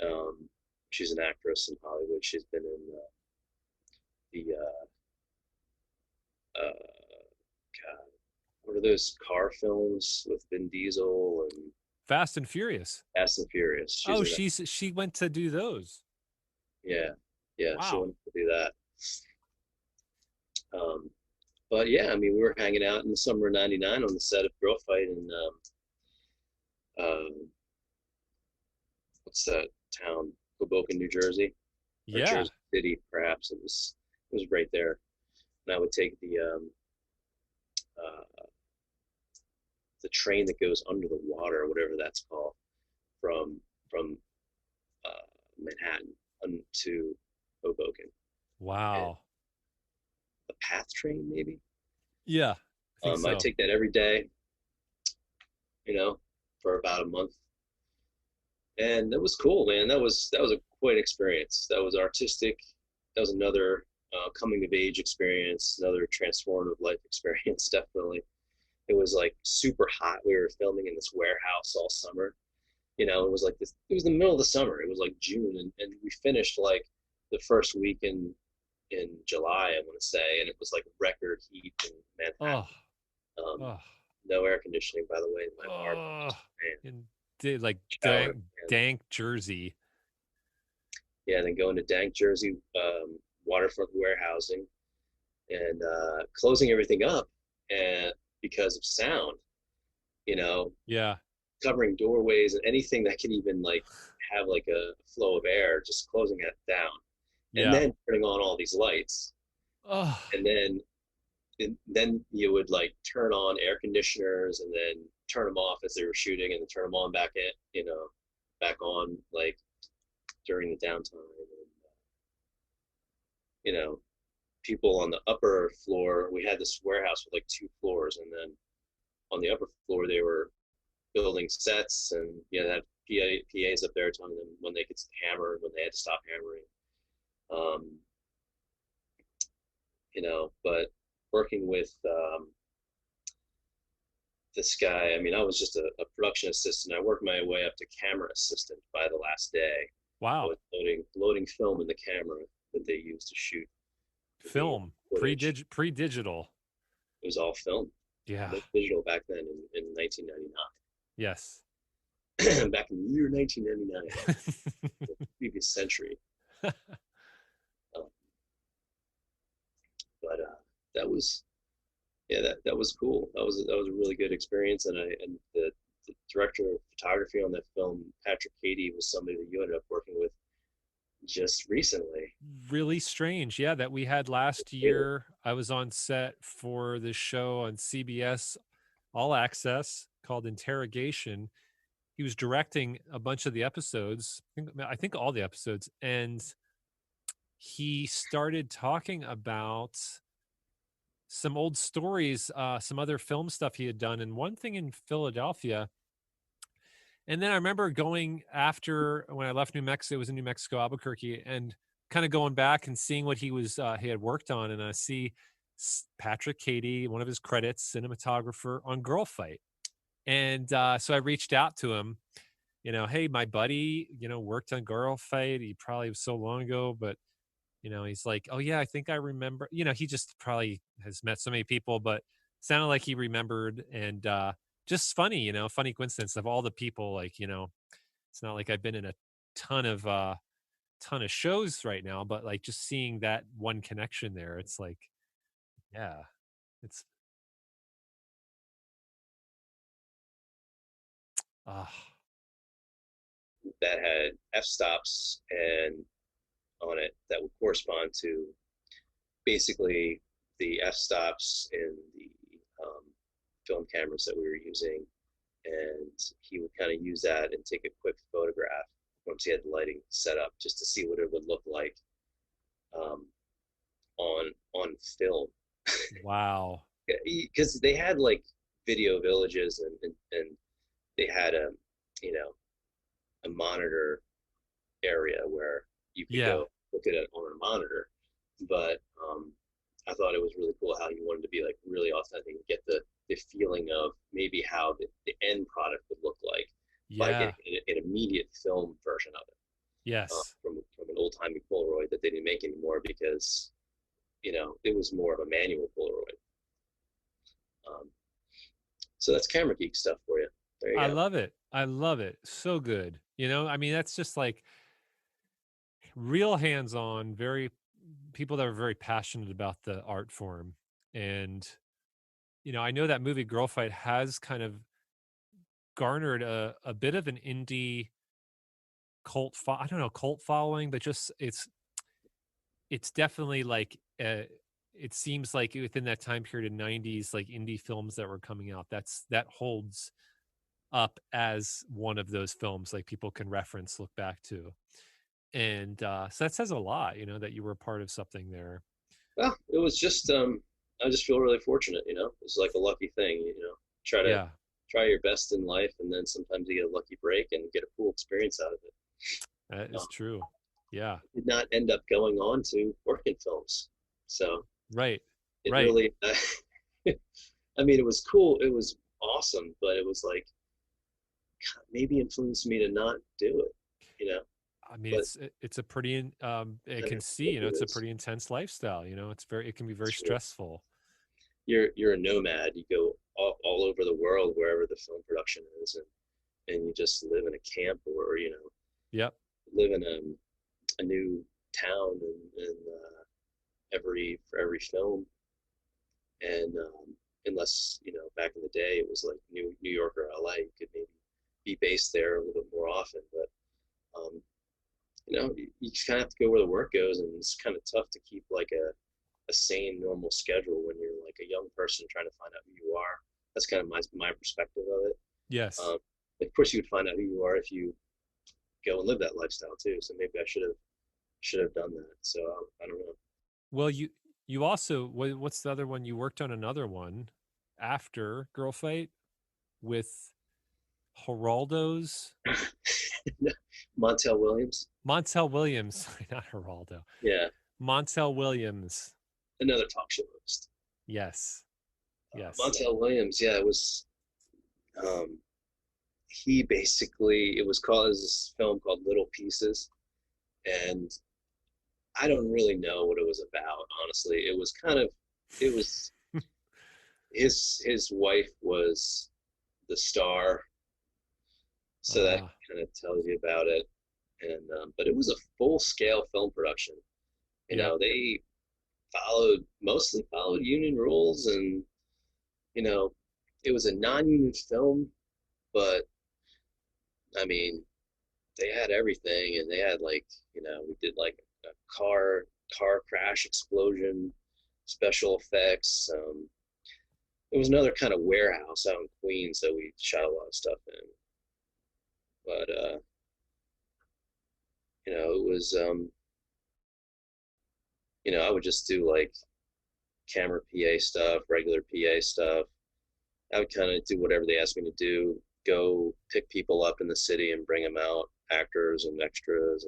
Um, she's an actress in Hollywood. She's been in the God, what are those car films with Vin Diesel and Fast and Furious. Fast and Furious? She's Oh, in that. she went to do those. Yeah, yeah, she Wow. wanted to do that. Um, but yeah, I mean, we were hanging out in the summer of '99 on the set of Girl Fight, and um, what's that town? Hoboken, New Jersey, or Yeah. Jersey City, perhaps. It was right there. And I would take uh, the train that goes under the water, whatever that's called, from from Manhattan to Hoboken. And Wow. the PATH train, maybe. Yeah, I think I so. take that every day, you know, for about a month, and that was cool, man. That was a quite experience. That was artistic. That was another coming of age experience, another transformative life experience. Definitely, it was like super hot. We were filming in this warehouse all summer. It was like this. It was the middle of the summer. It was like June, and we finished like the first week in July, I want to say, and it was like record heat in Oh, Manhattan. Um, oh, no air conditioning, by the way, in my apartment. oh. Just, man, And did like shower, and dank Jersey. yeah, then going to Dank, Jersey, waterfront warehousing, and closing everything up, and because of sound, you know, Yeah. covering doorways and anything that could even like have like a flow of air, just closing it down, and Yeah. then turning on all these lights, Oh, and then you would like turn on air conditioners and then turn them off as they were shooting and then turn them on back in, back on like during the downtime. And, you know, people on the upper floor, we had this warehouse with like two floors, and then on the upper floor they were building sets, and they had PAs up there telling them when they could hammer, when they had to stop hammering. Um, but working with this guy. I mean, I was just a production assistant. I worked my way up to camera assistant by the last day. I wow. was loading film in the camera that they used to shoot the Film footage. pre digital. It was all film, Yeah. no digital back then in 1999. Yes. Back in the year 1999, the previous century. Um, but that was yeah, that was cool. That was a really good experience, and the director of photography on that film, Patrick Cady, was somebody that you ended up working with just recently. Really strange. Yeah, that we had last year. I was on set for this show on CBS All Access called Interrogation. He was directing a bunch of the episodes. I think all the episodes, and he started talking about some old stories, some other film stuff he had done, and one thing in Philadelphia. And then I remember going after when I left New Mexico, it was in New Mexico, Albuquerque, and kind of going back and seeing what he had worked on, and I see Patrick Cady, one of his credits, cinematographer on Girl Fight, and so I reached out to him, hey, my buddy, worked on Girl Fight. He probably was so long ago, but he's like, oh yeah, I think I remember. He just probably has met so many people, but sounded like he remembered, and just funny, funny coincidence of all the people. Like, it's not like I've been in a ton of shows right now, but like just seeing that one connection there, it's like, yeah, it's ah, that had f-stops and on it that would correspond to basically the f-stops in the film cameras that we were using, and he would kind of use that and take a quick photograph once he had the lighting set up, just to see what it would look like um, on film. Wow. Because they had like video villages, and they had a, you know, a monitor area where you could Yeah. go look at it on a monitor. But I thought it was really cool how you wanted to be like really authentic and get the feeling of maybe how the end product would look like by Yeah. getting an immediate film version of it, Yes. from an old timey Polaroid that they didn't make anymore because, you know, it was more of a manual Polaroid. Um, so that's camera geek stuff for you. There you I go. love it. I love it. So good. You know, I mean, that's just like real hands-on, very people that are very passionate about the art form. And, you know, I know that movie Girl Fight has kind of garnered a bit of an indie I don't know, cult following, but just it's definitely like it seems like within that time period in 90s, like indie films that were coming out, that holds up as one of those films like people can reference, look back to. And so that says a lot, you know, that you were a part of something there. Well, it was just I just feel really fortunate, you know. It's like a lucky thing, you know. Try to Yeah, try your best in life, and then sometimes you get a lucky break and get a cool experience out of it. that is true. Yeah, Did not end up going on to work in films, so right, it right. really. I mean, it was cool. It was awesome, but it was like God, maybe influenced me to not do it, you know. I mean, But it's a pretty it I don't can know see, what you know, it it's a is. pretty intense lifestyle, you know, it can be very True. stressful. You're a nomad. You go all over the world wherever the film production is, and you just live in a camp, or you know, Yep. live in a new town, and for every film. And unless, you know, back in the day it was like New York or LA, you could maybe be based there a little bit more often. But you know, you just kind of have to go where the work goes, and it's kind of tough to keep like a sane, normal schedule when you're like a young person trying to find out who you are. That's kind of my perspective of it. Yes. Um, of course, you would find out who you are if you go and live that lifestyle too. So maybe I should have done that. So I don't know. Well, you also what's the other one? You worked on another one after Girl Fight with Geraldo's Montel Williams. Montel Williams, not Geraldo. Yeah, Montel Williams. another talk show host. Yes. Yes. Montel Williams. Yeah, it was. Um, he basically, it was called this film called Little Pieces, and I don't really know what it was about. Honestly, it was kind of it was his wife was the star, so that Ah, kind of tells you about it. And but it was a full scale film production. You yep. know, they mostly followed union rules, and you know, it was a non-union film, but I mean, they had everything, and they had like, you know, we did like a car crash explosion, special effects. It was another kind of warehouse out in Queens that we shot a lot of stuff in. But you know, it was you know, I would just do like camera PA stuff, regular PA stuff. I would kind of do whatever they asked me to do. Go pick people up in the city and bring them out, actors and extras,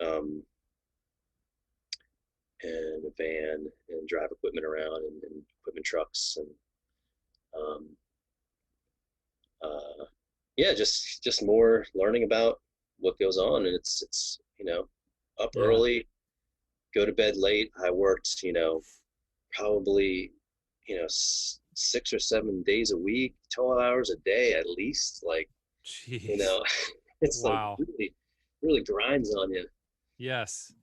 um, and a van, and drive equipment around, and equipment trucks, and um, uh, yeah, just more learning about what goes on. And it's you know, up Yeah. early, go to bed late. I worked, you know, probably, you know, 6 or 7 days a week, 12 hours a day at least. Like, you Jeez. know, it's like Wow. really grinds on you. Yes.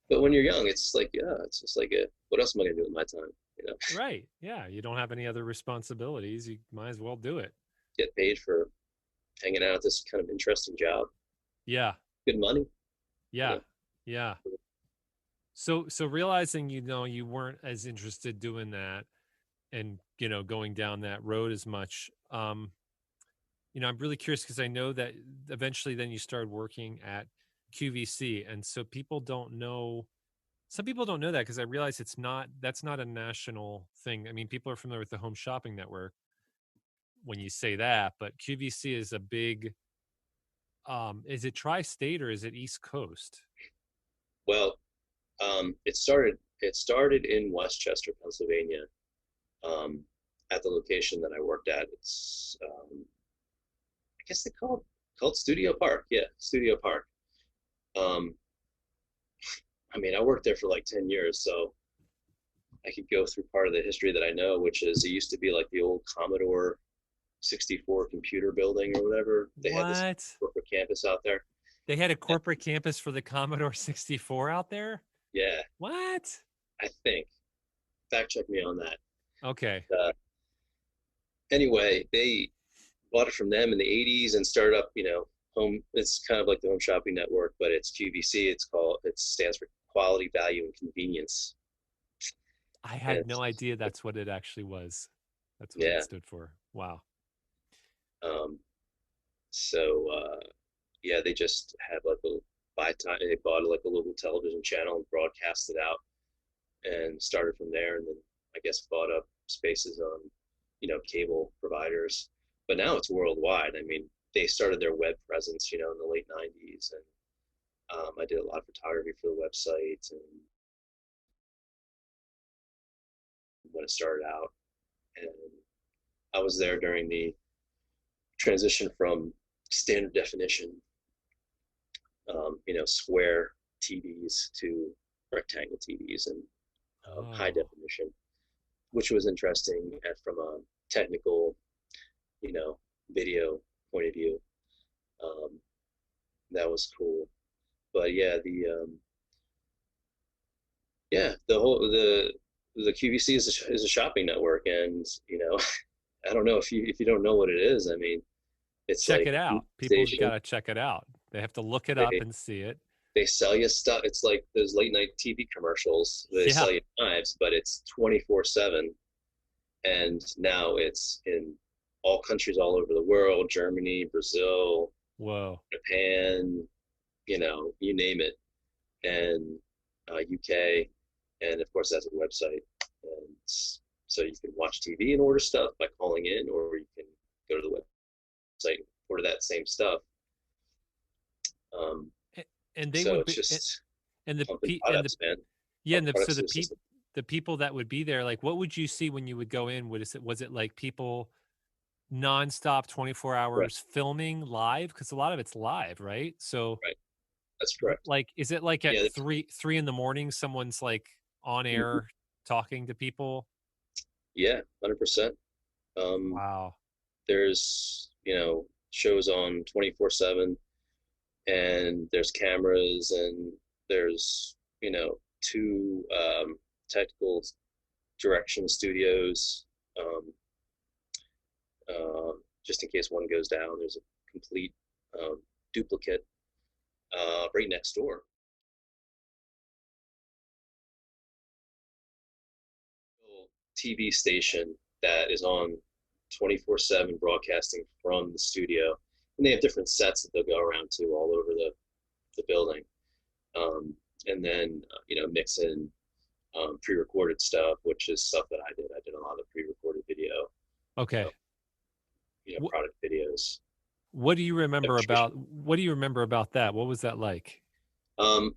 But when you're young, it's like, yeah, it's just like what else am I gonna do with my time? You know, Right. Yeah. You don't have any other responsibilities. You might as well do it. get paid for hanging out at this kind of interesting job. Yeah. good money. Yeah. Yeah. Yeah. So realizing, you weren't as interested doing that and, going down that road as much. I'm really curious because I know that eventually then you started working at QVC. And so some people don't know that, because I realize that's not a national thing. I mean, people are familiar with the Home Shopping Network when you say that, but QVC is a big, is it tri-state or is it East Coast? Well, it started in Westchester, Pennsylvania, um, at the location that I worked at. It's I guess they call it Studio Park. Yeah, Studio Park. Um, I mean, I worked there for like 10 years, so I could go through part of the history that I know, which is it used to be like the old Commodore 64 computer building or whatever. They had this What? corporate campus out there. They had a corporate campus for the Commodore 64 out there? Yeah, What? I think. Fact check me on that. Okay. Anyway, they bought it from them in the 80s and started up, home. It's kind of like the Home Shopping Network, but it's QVC. It stands for Quality, Value, and Convenience. I And had no idea that's what it actually was. That's what it yeah. stood for. Wow. Um, so yeah, they just had like a by time they bought like a local television channel and broadcast it out and started from there, and then I guess bought up spaces on, cable providers. But now it's worldwide. I mean, they started their web presence, in the late '90s, and I did a lot of photography for the website and when it started out, and I was there during the transition from standard definition, square TVs to rectangle TVs and high Oh, definition, which was interesting from a technical, video point of view. Um, that was cool. But yeah, the QVC is a shopping network, and I don't know if you don't know what it is. I mean, it's check like it a out. People's got station. to check it out. They have to look it up They and see it. they sell you stuff. It's like those late night TV commercials. They Yeah. sell you knives, but it's 24/7, and now it's in all countries all over the world: Germany, Brazil, Whoa. Japan, you name it, and UK, and of course that's a website, and so you can watch TV and order stuff by calling in, or you can go to the website and order that same stuff. Um, A- And they so would it's be, just and the pumping and the products, man. yeah, and Pumping so products to the system. the people that would be there, like, what would you see when you would go in? Was it like people nonstop 24 Right, hours filming live? Because a lot of it's live, right? So, right. That's correct. like, is it like at Yeah. three in the morning, someone's like on Mhm. air talking to people? Yeah, 100%. Wow. There's shows on 24/7, and there's cameras, and there's two technical direction studios, um, just in case one goes down. There's a complete um, duplicate right next door. TV station that is on 24/7 broadcasting from the studio, and they have different sets that they'll go around to all over the building, and then mix in pre-recorded stuff, which is stuff that I did. I did a lot of pre-recorded video, Okay. uh, product videos, What do you remember demonstration. about what do you remember about that? What was that like? Um,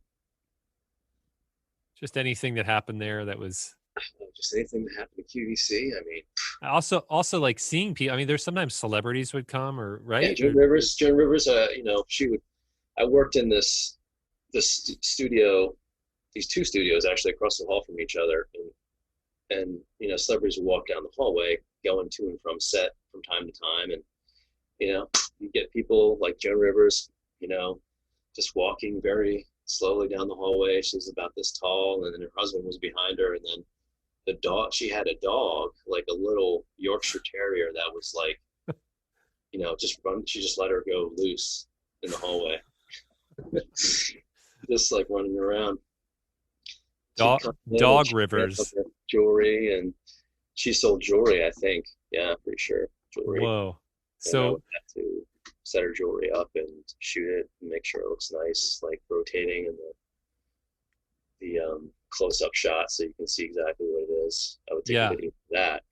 Just anything that happened there that was just anything that happened to QVC. I mean, also like seeing people. I mean, there's sometimes celebrities would come, or yeah, right? Joan Rivers. Joan Rivers. She would. I worked in this studio, these two studios actually across the hall from each other, and celebrities would walk down the hallway going to and from set from time to time, and you get people like Joan Rivers, you know just walking very slowly down the hallway. She's about this tall, and then her husband was behind her, and then she had a dog, like a little Yorkshire Terrier that was like, just run. She just let her go loose in the hallway. Just like running around. She'd Dog, come in and dog she'd get all rivers. the jewelry, and she sold jewelry, I think. Yeah, pretty sure jewelry. Whoa. And I would So have to set her jewelry up and shoot it and make sure it looks nice, like rotating and the close-up shot so you can see exactly what it is. I would take a yeah, video of that,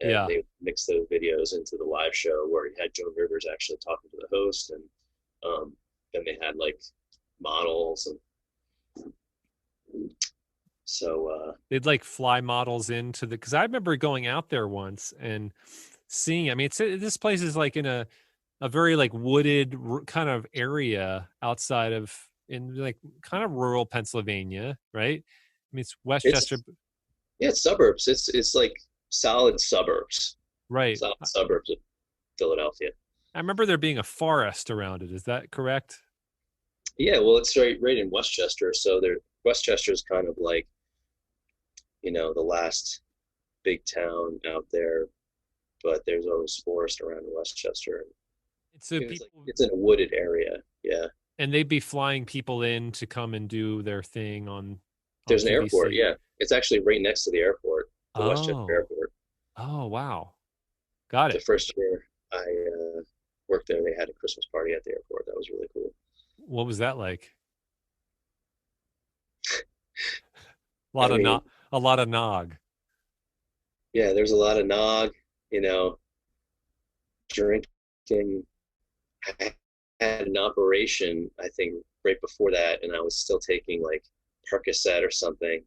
and yeah. they would mix those videos into the live show where you had Joan Rivers actually talking to the host, and then they had like models, and so They'd like fly models into the, because I remember going out there once and seeing, I mean, this place is like in a very like wooded kind of area outside of, in like kind of rural Pennsylvania, right? I mean, it's Westchester, it's yeah, it's suburbs. It's like solid suburbs, right? solid suburbs of Philadelphia. I remember there being a forest around it. Is that correct? Yeah, well, it's right in Westchester, so there Westchester is kind of like, the last big town out there, but there's always forest around Westchester. So It's like people, it's in a wooded area. Yeah, and they'd be flying people in to come and do their thing on there's an airport. QVC. Yeah, it's actually right next to the airport, the Westchester Oh, Airport. oh, wow, got The it. first year I worked there, they had a Christmas party at the airport. That was really cool. What was that like? I mean, A lot of nog. yeah, there's a lot of nog, you know, drinking. I had an operation, I think, right before that, and I was still taking like Percocet or something.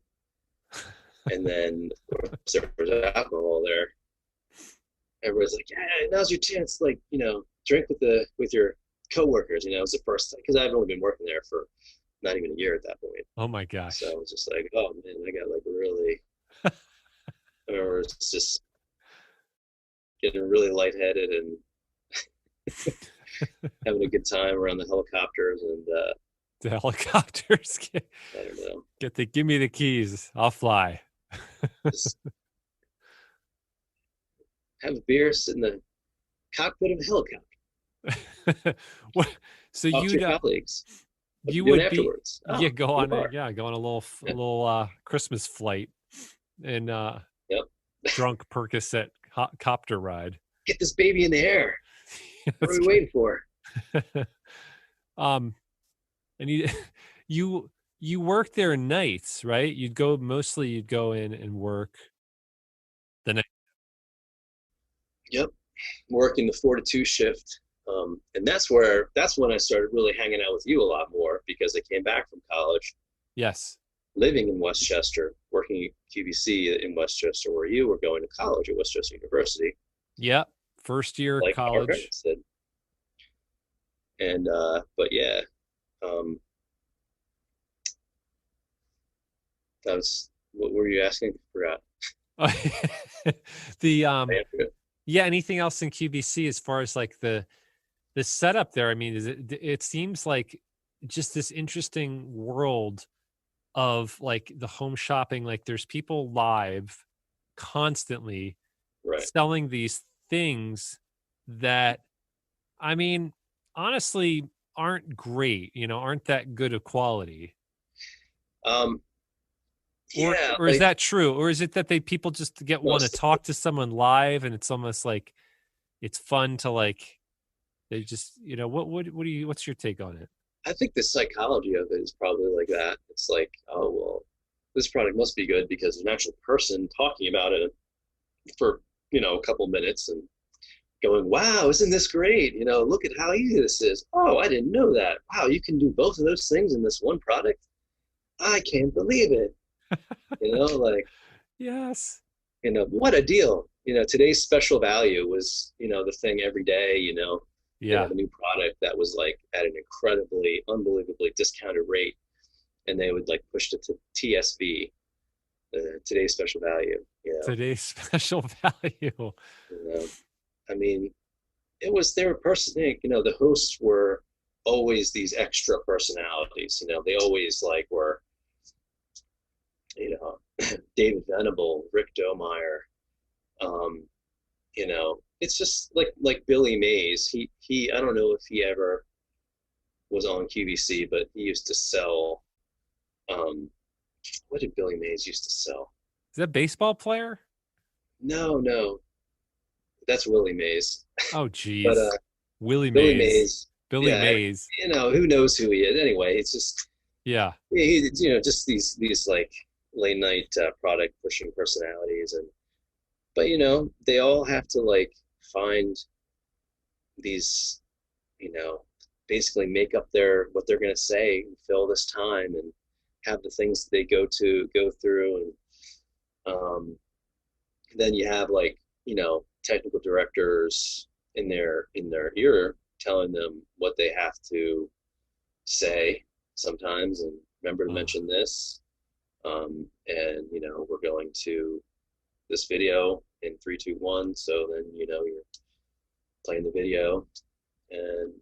And then of course, there was alcohol there. Everybody's like, "Yeah, now's your chance, like, drink with your coworkers." It was the first time because I've only been working there for not even a year at that point. Oh my So I gosh. was just like, "Oh man, I got like really." I remember it's just getting really lightheaded and having a good time around the helicopters, and The helicopters I don't know, give me the keys. I'll fly. just have a beer, sit in the cockpit of a helicopter, What, so talk to you'd your colleagues. What you you doing would be, afterwards? yeah, Oh, go you on are. go on a little Yeah. Christmas flight and Yep. drunk Percocet copter ride. Get this baby in the air. What are That's we waiting for? great. um and you you you work there nights, right? You'd go in and work the night. Yep. Working the 4 to 2 shift. And that's when I started really hanging out with you a lot more because I came back from college, Yes. living in Westchester, working at QVC in Westchester, where you were going to college at Westchester University, Yep. First year like our college. parents did. And but yeah, um, that was what were you asking? Forgot. The I answered it. yeah, anything else in QVC as far as like the setup there? I mean, it seems like just this interesting world of like the home shopping, like there's people live constantly Right. selling these things that, I mean, honestly aren't great, aren't that good of quality. Um, Or yeah, or is like that true? Or is it that people just want to most. talk to someone live and it's almost like it's fun to like they just, what do you what's your take on it? I think the psychology of it is probably like that. It's like, oh well, this product must be good because there's an actual person talking about it for a couple minutes and going, "Wow, isn't this great? Look at how easy this is. Oh, I didn't know that. Wow, you can do both of those things in this one product. I can't believe it." Like, Yes. what a deal. Today's special value was, the thing every day. They'd Yeah. have a new product that was like at an incredibly, unbelievably discounted rate, and they would like push it to TSV, today's special value. Today's special value. You know, I mean, they were personally, the hosts were always these extra personalities. They always like were, David Venable, Rick Domeyer. Um, it's just like Billy Mays. He I don't know if he ever was on QVC, but he used to sell. What did Billy Mays used to sell? Is that a baseball player? No, no, that's Willie Mays. Oh, But geez. Willie Billy Mays. Mays, Billy yeah, Mays. who knows who he is? Anyway, it's just Yeah. just these like late night product pushing personalities, and but they all have to like find these, basically make up their what they're going to say and fill this time and have the things that they go through, and then you have like technical directors in their ear telling them what they have to say sometimes, and remember to Oh, mention this, and we're going to this video in 3 2 1, so then you're playing the video, and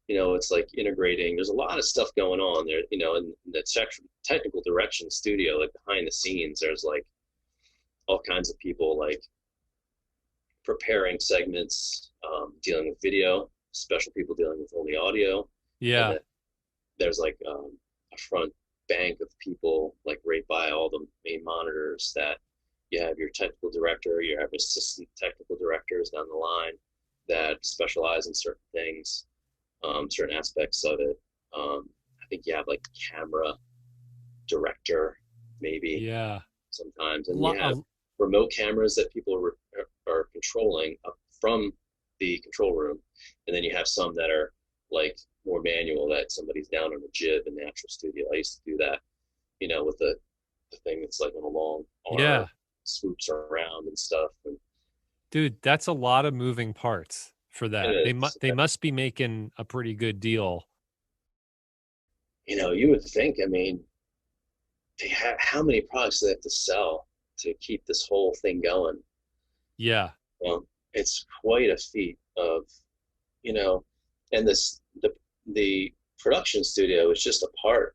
it's like integrating. There's a lot of stuff going on there, in the technical direction studio, like behind the scenes. There's like all kinds of people like preparing segments, dealing with video, special people dealing with only audio, and yeah. then there's like a front bank of people like right by all the main monitors that you have your technical director, you have assistant technical directors down the line that specialize in certain things, certain aspects of it. I think you have like camera director, maybe Yeah. sometimes, and you Lo- have a- remote cameras that people are controlling up from the control room, and then you have some that are like more manual, that somebody's down on a jib in the actual studio. I used to do that, with the thing that's like on a long yeah. arm, swoops around and stuff. And Dude, that's a lot of moving parts for it that. is, They must be making a pretty good deal. you would think. I mean, they have how many products they have to sell to keep this whole thing going. Yeah. It's quite a feat of, you know, and the production studio is just a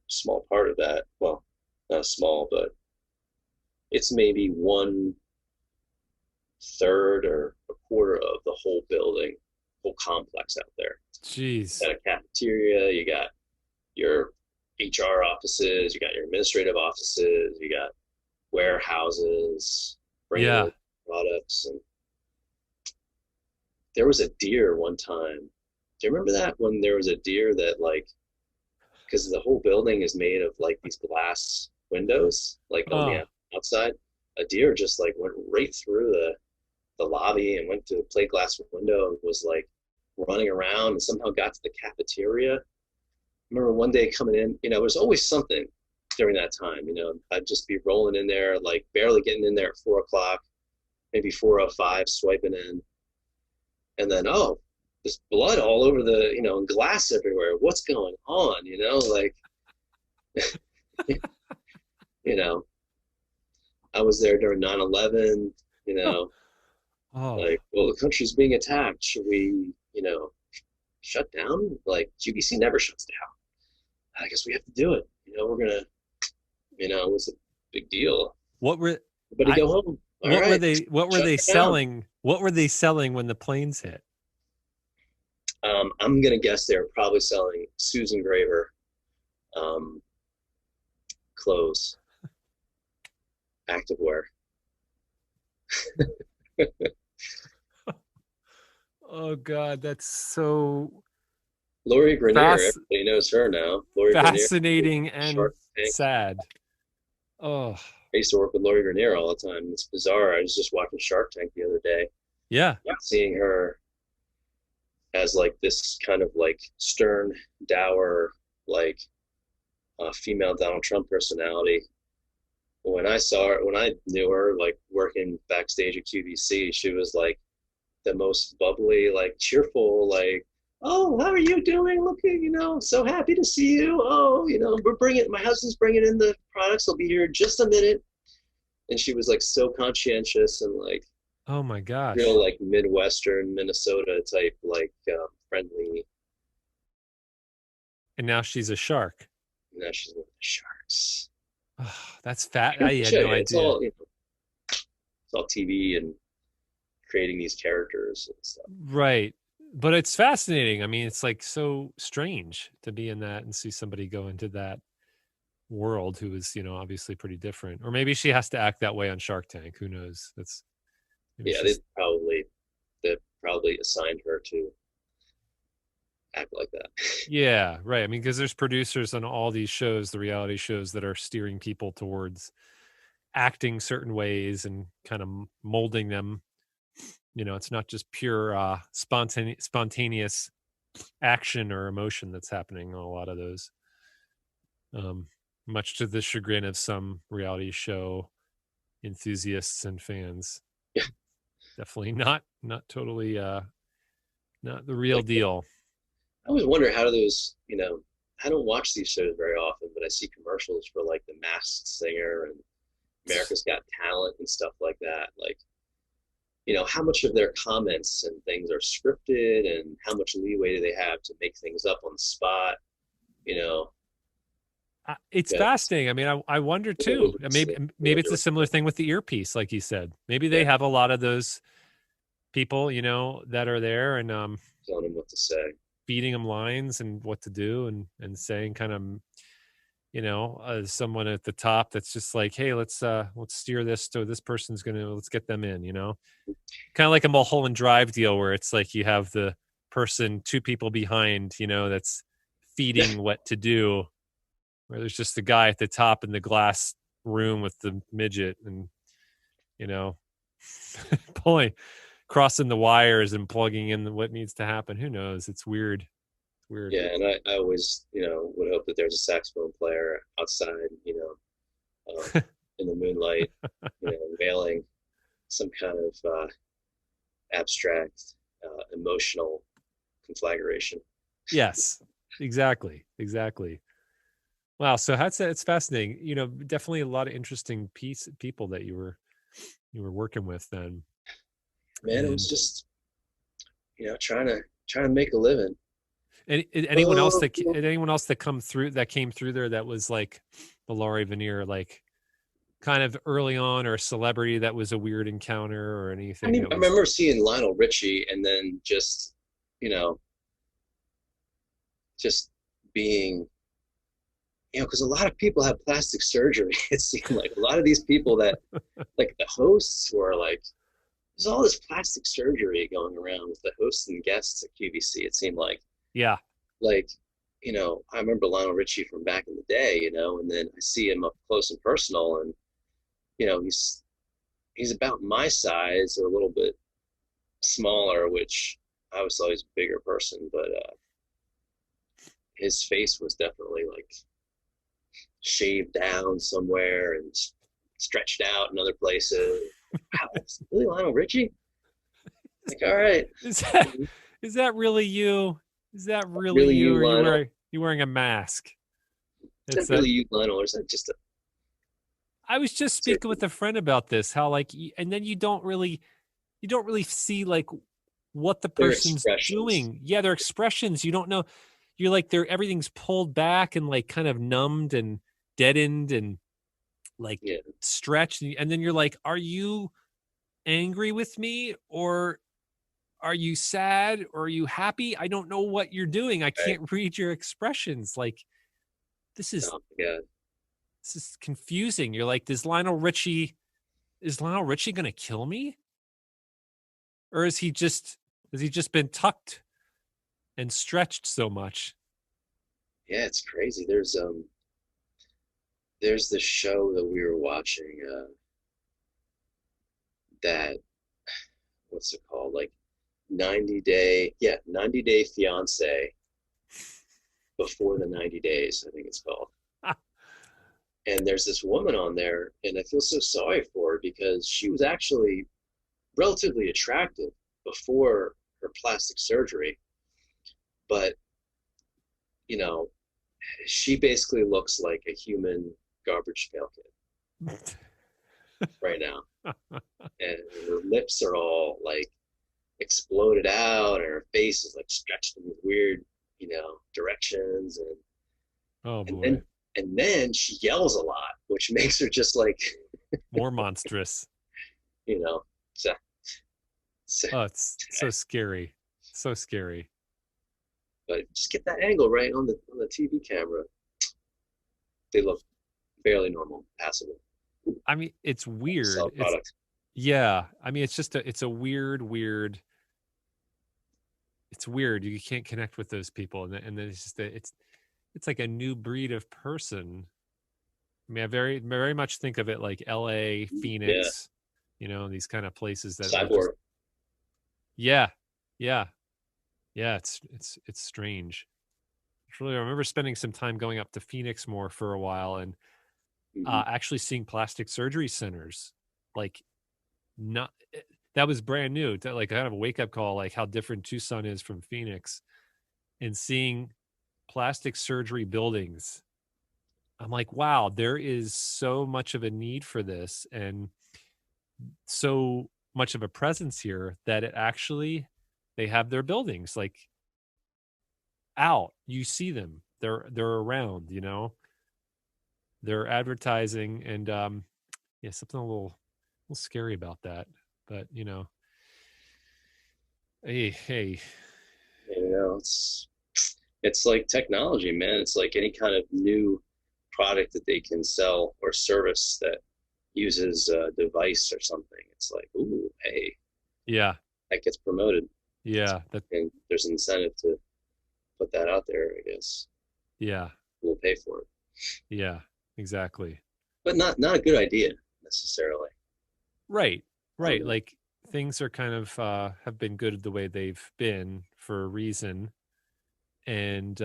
small part of that. Well, not small, but it's maybe 1/3 or a quarter of the whole building, whole complex out there. Jeez. You got a cafeteria, you got your HR offices, you got your administrative offices, you got warehouses, bringing Yeah. in products. And there was a deer one time. Do you remember that, when there was a deer that, like, because the whole building is made of like these glass windows, like on Oh, the outside, a deer just like went right through the lobby and went to the plate glass window and was like running around and somehow got to the cafeteria. I remember one day coming in, there's always something during that time. I'd just be rolling in there, like barely getting in there at 4 o'clock, maybe 4:05, swiping in, and then there's blood all over and glass everywhere. What's going on? Like, you know, I was there during 9/11. oh, Like, well, the country's being attacked. Should we, shut down? Like, GBC never shuts down. I guess we have to do it. We're gonna, it was a big deal. what were Everybody I? go home. All What were right, they? What were shut they it down. selling? What were they selling when the planes hit? I'm gonna guess they were probably selling Susan Graver um, clothes, activewear. Oh God, that's so Lori Grenier, fast, everybody knows her now. Lori Grenier, fascinating, and Shark Tank. sad. Oh, I used to work with Lori Grenier all the time. It's bizarre. I was just watching Shark Tank the other day, yeah, seeing her as like this kind of like stern, dour, like female Donald Trump personality. When I knew her, like working backstage at QVC, she was like the most bubbly, like cheerful, like, oh, how are you doing? Look, so happy to see you. Oh, my husband's bringing in the products. I'll be here in just a minute. And she was like so conscientious and like oh my gosh. real like Midwestern Minnesota type, like friendly. And now she's a shark. Now she's with the Sharks. Oh, that's fat. I had Show no you, it's idea. all it's all TV and creating these characters and stuff. Right. but it's fascinating. I mean, it's like so strange to be in that and see somebody go into that world who is, obviously pretty different. Or maybe she has to act that way on Shark Tank. Who knows? That's maybe Yeah, she's they probably assigned her to act like that. yeah, right. I mean, because there's producers on all these shows, the reality shows that are steering people towards acting certain ways and kind of molding them. It's not just pure spontaneous action or emotion that's happening on a lot of those. Much to the chagrin of some reality show enthusiasts and fans. Yeah, Definitely not totally not the real like deal. I always wonder how do those, I don't watch these shows very often, but I see commercials for like The Masked Singer and America's Got Talent and stuff like that. Like, how much of their comments and things are scripted and how much leeway do they have to make things up on the spot? You know, It's that fascinating. I mean, I wonder too. Maybe it's a similar thing with the earpiece, like you said. Maybe they yeah, have a lot of those people, that are there and telling them what to say. feeding them lines and what to do and saying kind of, someone at the top that's just like, hey, let's steer this to this person's let's get them in, kind of like a Mulholland Drive deal where it's like you have the person, two people behind, that's feeding what to do, where there's just the guy at the top in the glass room with the midget and, pulling, crossing the wires and plugging in what needs to happen. Who knows? It's weird. It's weird. Yeah, and I always, would hope that there's a saxophone player outside, in the moonlight, unveiling some kind of abstract, emotional conflagration. Yes, exactly. Wow. So it's fascinating. Definitely a lot of interesting people that you were working with then. Man, it was just, trying to make a living. Anyone else Oh, that came through there that was like the Laurie Veneer, like kind of early on, or a celebrity that was a weird encounter or anything that I was remember seeing Lionel Richie and then you know, just being, because a lot of people have plastic surgery. It seemed like a lot of these people that, like the hosts were like, there's all this plastic surgery going around with the hosts and guests at QVC. It seemed yeah. like, I remember Lionel Richie from back in the day, and then I see him up close and personal, and he's about my size or a little bit smaller, which I was always a bigger person, but his face was definitely like shaved down somewhere and stretched out in other places. Wow, that's really Lionel Richie? Like, all right. Is that really you? Is that really Really you? you, Or Lionel? you wearing a mask? Is It's that really you, Lionel, or is that just a I was just speaking with a friend about this, how like, and then you don't really see like what the their person's expressions? doing. Yeah, their expressions. You don't know. You're like, everything's pulled back and like kind of numbed and deadened and like Yeah, stretched. And then you're like, are you angry with me, or are you sad, or are you happy? I don't know what you're doing. I right. can't read your expressions. Like, this is Oh my God. confusing. You're like, is Lionel Richie going to kill me? Or has he just been tucked and stretched so much? Yeah, it's crazy. There's this show that we were watching, that, what's it called? Like 90 Day Fiance before the 90 days, I think it's called. And there's this woman on there, and I feel so sorry for her because she was actually relatively attractive before her plastic surgery, but you know, she basically looks like a human garbage pail kid right now. And her lips are all like exploded out, and her face is like stretched in weird, directions, Oh and boy. then and then she yells a lot, which makes her just like, More monstrous. you know, so, so Oh, it's so scary. So scary. But just get that angle right on the TV camera. They look fairly normal, passable. I mean, it's weird. Sell product. Yeah. I mean, it's a weird. It's weird. You can't connect with those people, and then it's just it's like a new breed of person. I mean, I very much think of it like L.A., Yeah, Phoenix, these kind of places that are just cyborg. yeah, yeah, yeah. It's strange. It's really, I remember spending some time going up to Phoenix more for a while and Hmm. actually seeing plastic surgery centers. Like, not that was brand new. Like kind of a wake up call, like how different Tucson is from Phoenix, and seeing plastic surgery buildings. I'm like, wow, there is so much of a need for this and so much of a presence here that it actually they have their buildings like out. You see them. They're around, They're advertising and yeah, something a little scary about that. But, hey, It's like technology, man. It's like any kind of new product that they can sell or service that uses a device or something. It's like, ooh, hey, yeah, that gets promoted, yeah, and there's an incentive to put that out there. I guess yeah, we'll pay for it, yeah, exactly. but not a good idea necessarily. Right. I don't Right. know. Like things are kind of have been good the way they've been for a reason and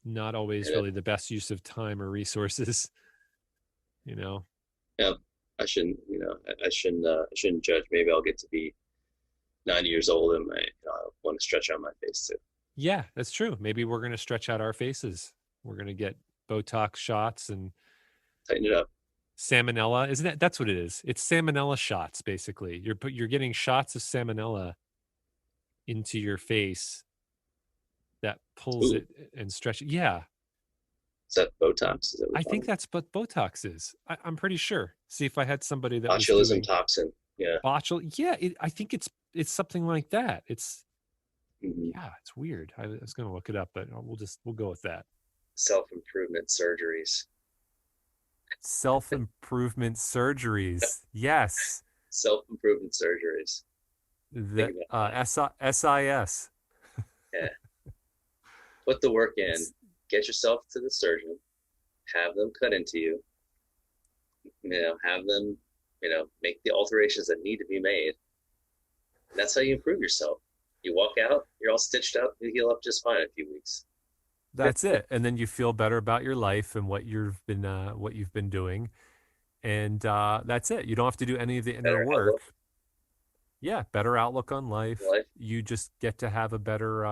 not always And really the best use of time or resources, you know. yeah, I shouldn't, I shouldn't judge. Maybe I'll get to be 90 years old and I want to stretch out my face too. Yeah, that's true. Maybe we're going to stretch out our faces. We're going to get Botox shots and Tighten it up. salmonella. Isn't that's what it is? It's salmonella shots basically. You're getting shots of salmonella into your face that pulls Ooh, it and stretch it. Yeah, is that Botox? Is that what I we're think talking that's what Botox is. I'm pretty sure. See if I had somebody that about? was Botulism doing toxin. Yeah. botul. Yeah, I think it's something like that. Hmm. Yeah, it's weird. I was going to look it up, but we'll go with that. Self-improvement surgeries. Self improvement surgeries. Yes, Self-improvement surgeries. Think that about that. SIS. Yeah. Put the work in. It's Get yourself to the surgeon. Have them cut into you. Have them, make the alterations that need to be made. And that's how you improve yourself. You walk out, you're all stitched up, you heal up just fine in a few weeks. that's it, and then you feel better about your life and what you've been doing, and that's it. You don't have to do any of the inner Better work. outlook Yeah, better outlook on in life. life. You just get to have a better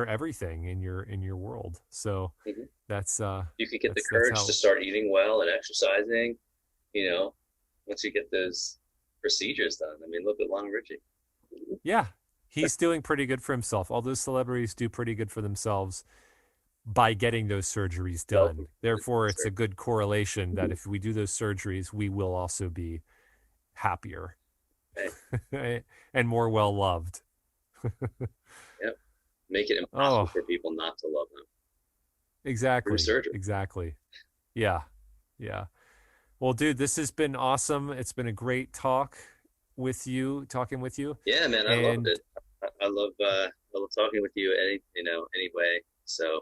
everything in your world. So Hmm. that's You could get the that's courage to how. start eating well and exercising, you know, once you get those procedures done. I mean, look at Lionel Richie. Yeah, he's doing pretty good for himself. All those celebrities do pretty good for themselves by getting those surgeries Self done. Therefore, it's a surgery. good correlation that if we do those surgeries, we will also be happier Hey, and more well loved. yep. Make it impossible Oh, for people not to love them through exactly. surgery. Exactly. Yeah. Yeah. Well, dude, this has been awesome. It's been a great talking with you. Yeah, man, I loved And it. I love talking with you anyway. So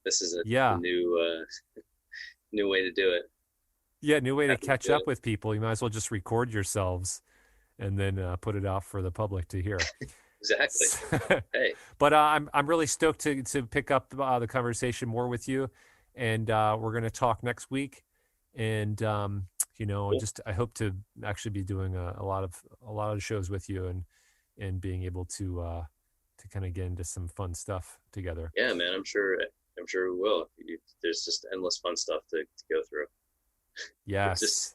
this is a yeah, new way to do it. yeah, new way to Happy to catch do up it. with people. You might as well just record yourselves and then put it out for the public to hear. Exactly. Hey, But I'm really stoked to pick up the conversation more with you, and we're gonna talk next week. And cool. just I hope to actually be doing a lot of shows with you and being able to kind of get into some fun stuff together. Yeah, man, I'm sure we will. There's just endless fun stuff to go through. It's just Yes,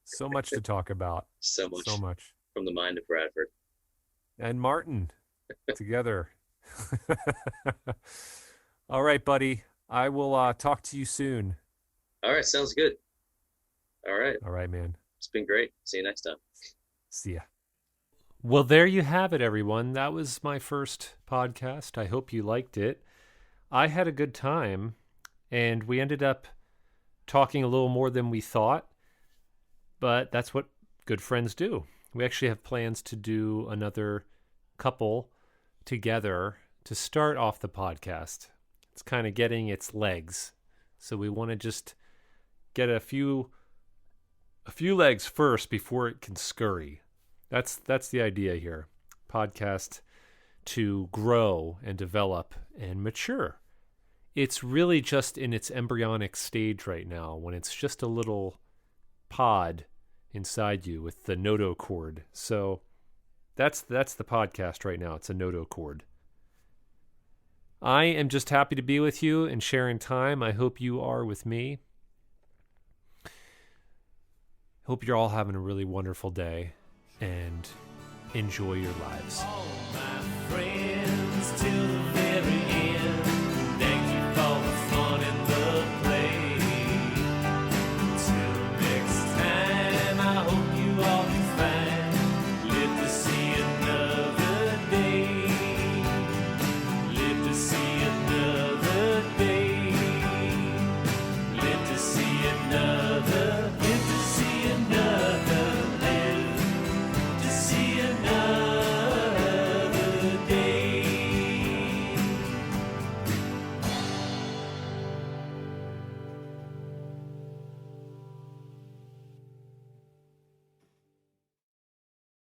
so much to talk about, so so much much. from the mind of Bradford. And Martin together. All right, buddy. I will talk to you soon. All right, sounds good. All right. All right, man. It's been great. See you next time. See ya. Well, there you have it, everyone. That was my first podcast. I hope you liked it. I had a good time, and we ended up talking a little more than we thought, but that's what good friends do. We actually have plans to do another couple together to start off the podcast. It's kind of getting its legs. So we want to just get a few legs first before it can scurry. That's the idea here. Podcast to grow and develop and mature. It's really just in its embryonic stage right now, when it's just a little pod inside you with the notochord. So that's the podcast right now. It's a notochord. I am just happy to be with you and sharing time. I hope you are with me. Hope you're all having a really wonderful day and enjoy your lives. All my friends till the very